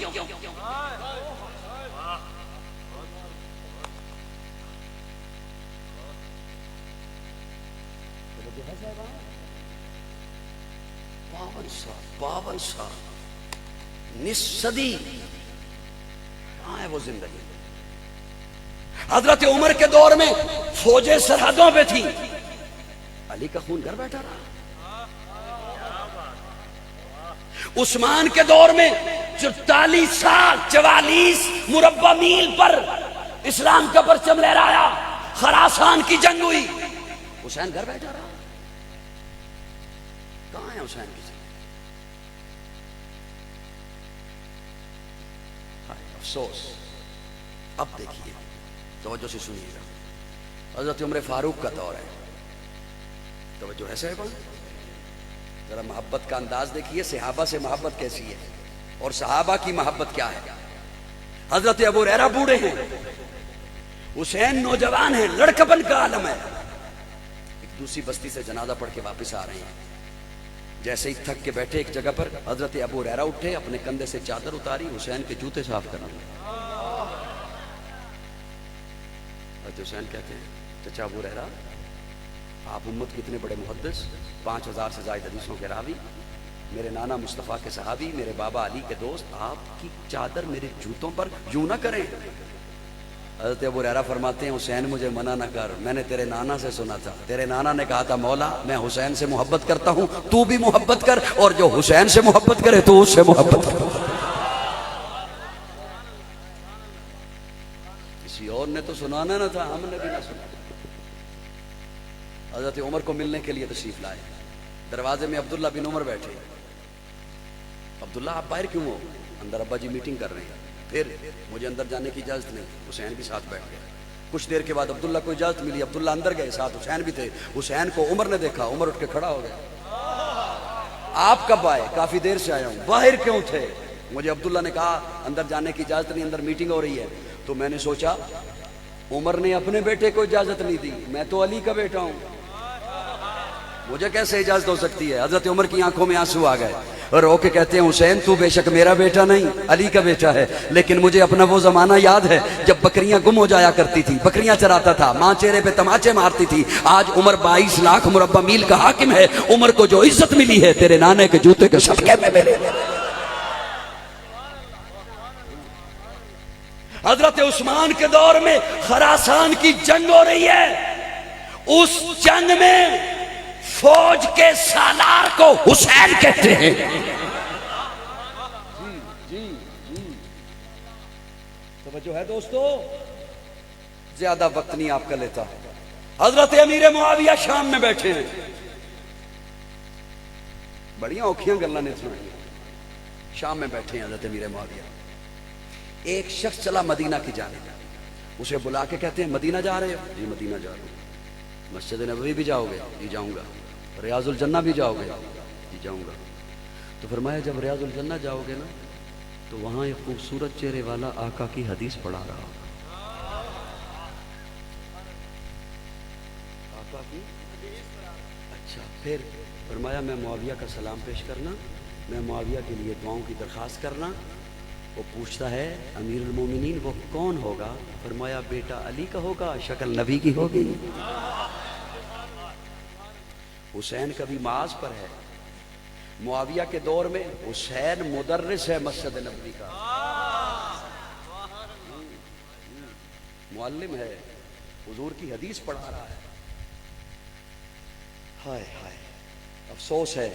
A: باون سال, نصف صدی, کہاں ہے وہ زندگی؟ حضرت عمر کے دور میں فوجیں سرحدوں پہ تھی, علی کا خون گھر بیٹھا رہا. عثمان کے دور میں 44 سال 44 مربع میل پر اسلام کا پرچم لہرایا, خراسان کی جنگ ہوئی, حسین گھر بیٹھا رہا. کہاں ہے حسین کی؟ افسوس. اب دیکھیے, توجہ سے سنیے گا. حضرت عمر فاروق کا دور ہے, توجہ ہے صاحبہ, ذرا محبت کا انداز دیکھیے. صحابہ سے محبت کیسی ہے اور صحابہ کی محبت کیا ہے. حضرت ابو ہریرہ بوڑھے ہیں, حسین نوجوان ہیں, لڑکپن کا عالم ہے. ایک دوسری بستی سے جنازہ پڑھ کے واپس آ رہے ہیں. جیسے ہی تھک کے بیٹھے ایک جگہ پر, حضرت ابو ہریرہ اٹھے, اپنے کندھے سے چادر اتاری, حسین کے جوتے صاف کرنے لگے. حضرت حسین کہتے ہیں, چچا ابو ہریرہ, آپ امت کے اتنے بڑے محدث, 5000 سے زائد حدیثوں کے راوی, میرے نانا مصطفیٰ کے صحابی, میرے بابا علی کے دوست, آپ کی چادر میرے جوتوں پر یوں نہ کریں. حضرت ابو ہریرہ فرماتے ہیں, حسین مجھے منع نہ کر, میں نے تیرے نانا سے سنا تھا, تیرے نانا نے کہا تھا مولا میں حسین سے محبت کرتا ہوں, تو بھی محبت کر, اور جو حسین سے محبت کرے تو اس سے محبت کر. کسی اور نے تو سنانا نہ تھا, ہم نے بھی نہ سنا. حضرت عمر کو ملنے کے لیے تشریف لائے. دروازے میں عبداللہ بن عمر بیٹھے. عبداللہ آپ باہر کیوں ہو؟ اندر ابا جی میٹنگ کر رہے ہیں. پھر مجھے اندر جانے کی اجازت نہیں. حسین بھی ساتھ بیٹھ گئے. کچھ دیر کے بعد عبداللہ کو اجازت ملی, عبداللہ اندر گئے, ساتھ حسین بھی تھے. حسین کو عمر نے دیکھا, عمر اٹھ کے کھڑا ہو گیا. آپ کب آئے؟ کافی دیر سے آیا ہوں. باہر کیوں تھے؟ مجھے عبداللہ نے کہا اندر جانے کی اجازت نہیں, اندر میٹنگ ہو رہی ہے. تو میں نے سوچا عمر نے اپنے بیٹے کو اجازت نہیں دی, میں تو علی کا بیٹا ہوں, مجھے کیسے اجازت ہو سکتی ہے؟ حضرت عمر کی آنکھوں میں آنسو آ گئے.
C: رو کے کہتے ہیں حسین تو بے شک میرا بیٹا نہیں علی کا بیٹا ہے، لیکن مجھے اپنا وہ زمانہ یاد ہے جب بکریاں گم ہو جایا کرتی تھی، بکریاں چراتا تھا، ماں چہرے پہ تماچے مارتی تھی۔ آج عمر 22 لاکھ مربع میل کا حاکم ہے، عمر کو جو عزت ملی ہے تیرے نانے کے جوتے کے صدقے میں ملے۔ حضرت عثمان کے دور میں خراسان کی جنگ ہو رہی ہے، اس جنگ میں فوج کے سالار کو حسین کہتے ہیں۔ توجہ ہے دوستو، زیادہ وقت نہیں آپ کا لیتا۔ حضرت امیر معاویہ شام میں بیٹھے ہیں، بڑی اوکھیاں گلاں نے سنائی، شام میں بیٹھے ہیں حضرت امیر معاویہ۔ ایک شخص چلا مدینہ کی جانب، اسے بلا کے کہتے ہیں مدینہ جا رہے ہو؟ جی مدینہ جا رہا ہوں۔ مسجد نبوی بھی جاؤ گے؟ جی جاؤں گا۔ ریاض الجنہ بھی جاؤ گے؟ جی جاؤں گا۔ تو فرمایا جب ریاض الجنہ جاؤ گے نا تو وہاں ایک خوبصورت چہرے والا آقا کی حدیث پڑھا رہا ہوگا۔ آقا کی؟ اچھا، پھر فرمایا میں معاویہ کا سلام پیش کرنا، میں معاویہ کے لیے دعاؤں کی درخواست کرنا۔ وہ پوچھتا ہے امیر المومنین وہ کون ہوگا؟ فرمایا بیٹا علی کا ہوگا، شکل نبی کی ہوگی۔ حسین کبھی معاذ پر ہے، معاویہ کے دور میں حسین مدرس ہے مسجد نبوی کا، معلم ہے، حضور کی حدیث پڑھا رہا ہے۔ ہائے ہائے، افسوس ہے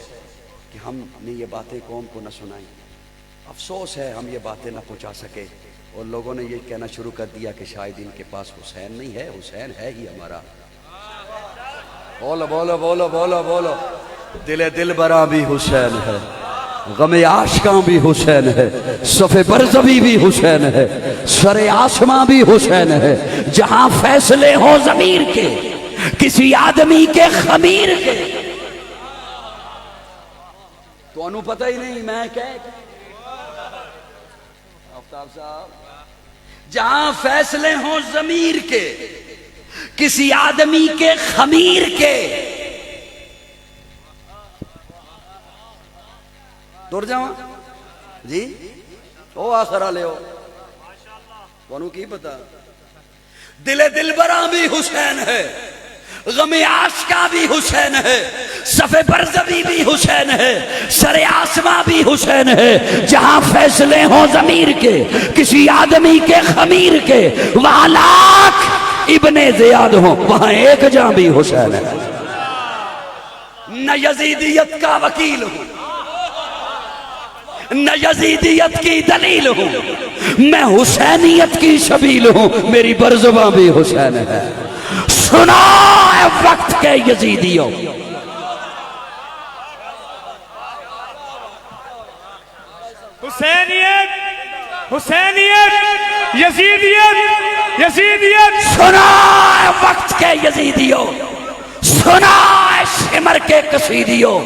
C: کہ ہم نے یہ باتیں قوم کو نہ سنائیں، افسوس ہے ہم یہ باتیں نہ پہنچا سکے، اور لوگوں نے یہ کہنا شروع کر دیا کہ شاید ان کے پاس حسین نہیں ہے، حسین ہے ہی ہمارا۔ بولو بولو بولو بولو بولو، دل برا بھی حسین ہے، غم عاشقاں بھی حسین ہے، صف برزبی بھی حسین ہے، سر آسماں بھی حسین ہے، جہاں فیصلے ہوں ضمیر کے کسی آدمی کے خمیر کے۔ تو انہوں پتہ ہی نہیں میں آفتاب صاحب، جہاں فیصلے ہوں ضمیر کے کسی آدمی کے خمیر کے، دور جاؤں جی او آخرہ لے ہو تو انہوں کی پتا۔ دل براں بھی حسین ہے، غم عاشقاں بھی حسین ہے، صف برزبی بھی حسین ہے، سر آسماں بھی حسین ہے، جہاں فیصلے ہوں ضمیر کے کسی آدمی کے خمیر کے، وہاں لاکھ ابن زیاد ہوں وہاں ایک جہاں بھی حسین ہے۔ نہ یزیدیت کا وکیل ہوں، نہ یزیدیت کی دلیل ہوں، میں حسینیت کی شبیل ہوں، میری برزباں بھی حسین ہے۔ سنا ہے وقت کے یزیدیوں،
B: حسینیت حسینیت یزیدیت یزیدیت،
A: سنا ہے وقت کے یزیدیوں، سنا ہے شمر کے قصیدیوں۔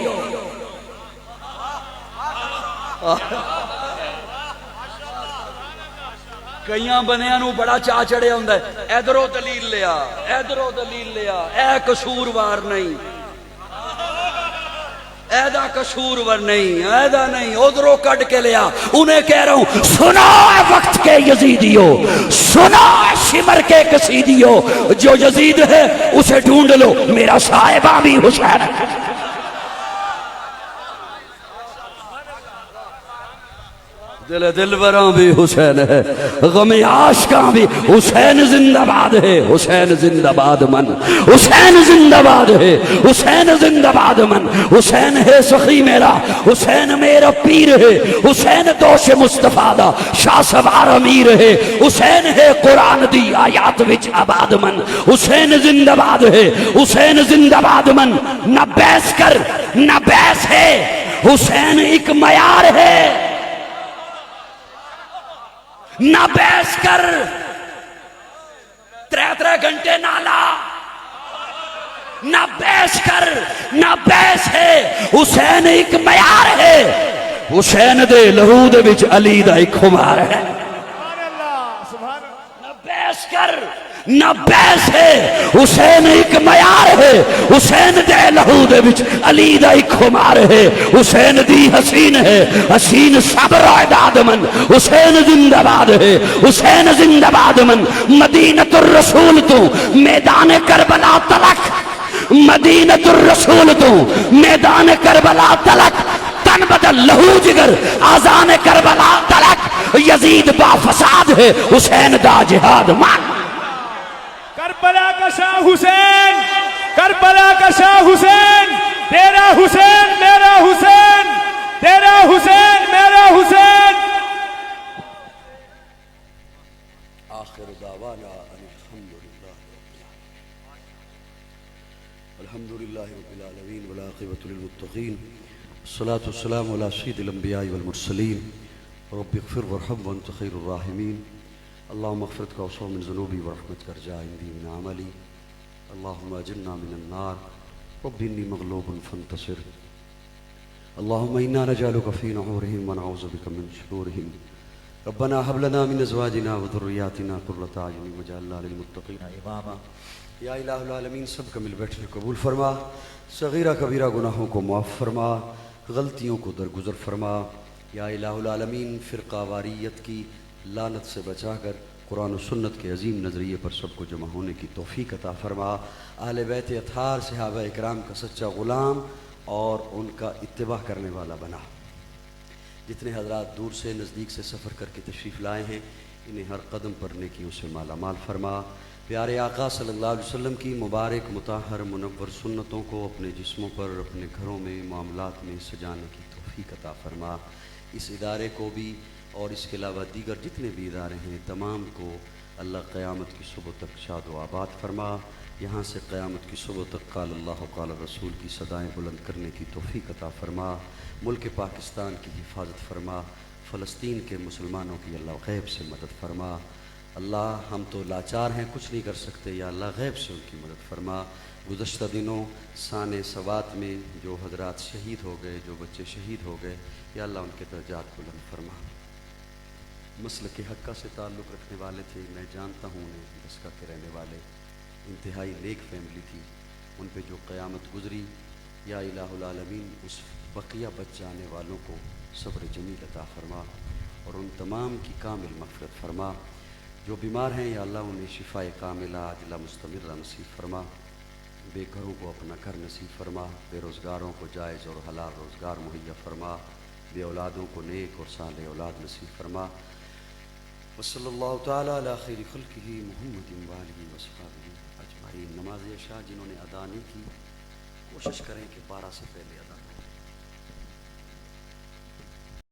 C: کئیاں بنیاں نو بڑا چاہ چڑے ہوندہ ہے، ادھروں دلیل لیا ادھروں دلیل لیا، اے قصوروار نہیں، ایدہ قصوروار نہیں، ایدہ نہیں، ادھروں کٹ کے لیا۔ انہیں کہہ رہا ہوں
A: سنا ہے وقت کے یزیدیوں، سنا ہے شمر کے قصیدیوں، جو یزید ہے اسے ڈھونڈ لو، میرا صاحبہ بھی حسین ہے۔
C: دل براں بھی حسین ہے،
A: غم عاشقاں بھی حسین زندہ باد ہے، حسین زندہ باد من، حسین زندہ باد ہے، حسین زندہ باد من، حسین ہے سخی میرا، حسین میرا پیر ہے، حسین دوش مصطفیٰ دا شاہ سوار امیر ہے، حسین ہے قرآن دی آیات وچ آباد من، حسین زندہ باد ہے، حسین زندہ باد من۔ نہ بیس کر نہ بیس ہے، حسین ایک معیار ہے، نہ بیس کر 3 گھنٹے نالا، نہ بیس کر نہ بیس ہے، حسین ایک معیار ہے، حسین دے لہو دے وچ علی دا ایک خمار ہے۔
B: سبحان اللہ سبحان اللہ،
A: نہ بیس کر نہ بیس ہے حسین ایک معیار ہے حسین دے لہو دے وچ علی دا ایک خمار ہے حسین دی حسین ہے حسین صبر اعداد من حسین زندہ باد ہے حسین زندہ باد من مدینۃ الرسول تو میدان کربلا تلک مدینۃ الرسول تو میدان کربلا تلک تن بدل لہو جگر آزان کربلا تلک یزید با فساد ہے حسین دا جہاد مان
B: کربلا کا شاہ حسین کربلا کا شاہ حسین تیرا حسین میرا حسین تیرا حسین میرا حسین
C: آخر دعوانا الحمدللہ رب العالمین والعاقبۃ للمتقین الصلاة والسلام علی سید الانبیاء والمرسلین رب اغفر وارحم وانت خیر الراحمین اللہم اغفرت کا وصول من ذنوبی ورحمت کر جا اندی من عملی اللہم اجرنا من النار رب انی مغلوب فانتصر اللہم انا نجعلک فی نحورہم ونعوذ بک من شرورہم ربنا حب لنا من ازواجنا وذریاتنا قرۃ اعین واجعلنا للمتقین اماما یا الہ العالمین سب کا مل بیٹھے قبول فرما صغیرہ کبیرہ گناہوں کو معاف فرما غلطیوں کو درگزر فرما یا الہ العالمین فرقہ واریت کی لعنت سے بچا کر قرآن و سنت کے عظیم نظریے پر سب کو جمع ہونے کی توفیق عطا فرما اہل بیت اطہار صحابہ اکرام کا سچا غلام اور ان کا اتباع کرنے والا بنا جتنے حضرات دور سے نزدیک سے سفر کر کے تشریف لائے ہیں انہیں ہر قدم پر نیکیوں سے مالا مال فرما پیارے آقا صلی اللہ علیہ وسلم کی مبارک مطہر منور سنتوں کو اپنے جسموں پر اپنے گھروں میں معاملات میں سجانے کی توفیق عطا فرما اس ادارے کو بھی اور اس کے علاوہ دیگر جتنے بھی ادارے ہیں تمام کو اللہ قیامت کی صبح تک شاد و آباد فرما یہاں سے قیامت کی صبح تک قال اللہ قال رسول کی صدائیں بلند کرنے کی توفیق عطا فرما ملک پاکستان کی حفاظت فرما فلسطین کے مسلمانوں کی اللہ غیب سے مدد فرما اللہ ہم تو لاچار ہیں کچھ نہیں کر سکتے یا اللہ غیب سے ان کی مدد فرما گزشتہ دنوں سان سوات میں جو حضرات شہید ہو گئے جو بچے شہید ہو گئے یا اللہ ان کے درجات بلند فرما مسلک حقہ سے تعلق رکھنے والے تھے میں جانتا ہوں انہیں دسکا کے رہنے والے انتہائی نیک فیملی تھی ان پہ جو قیامت گزری یا الہ العالمین اس بقیہ بچ جانے والوں کو صبر جمیل عطا فرما اور ان تمام کی کامل مغفرت فرما جو بیمار ہیں یا اللہ انہیں شفاء کاملہ عاجلہ مستمرہ نصیب فرما بے گھروں کو اپنا گھر نصیب فرما بے روزگاروں کو جائز اور حلال روزگار مہیا فرما بے اولادوں کو نیک اور صالح اولاد نصیب فرما وصلی اللہ تعالیٰ علی خیر خلقہ محمد وآلہ وصحبہ اجمعین نماز عشاء جنہوں نے ادا نہیں کی کوشش کریں کہ 12 سے پہلے ادا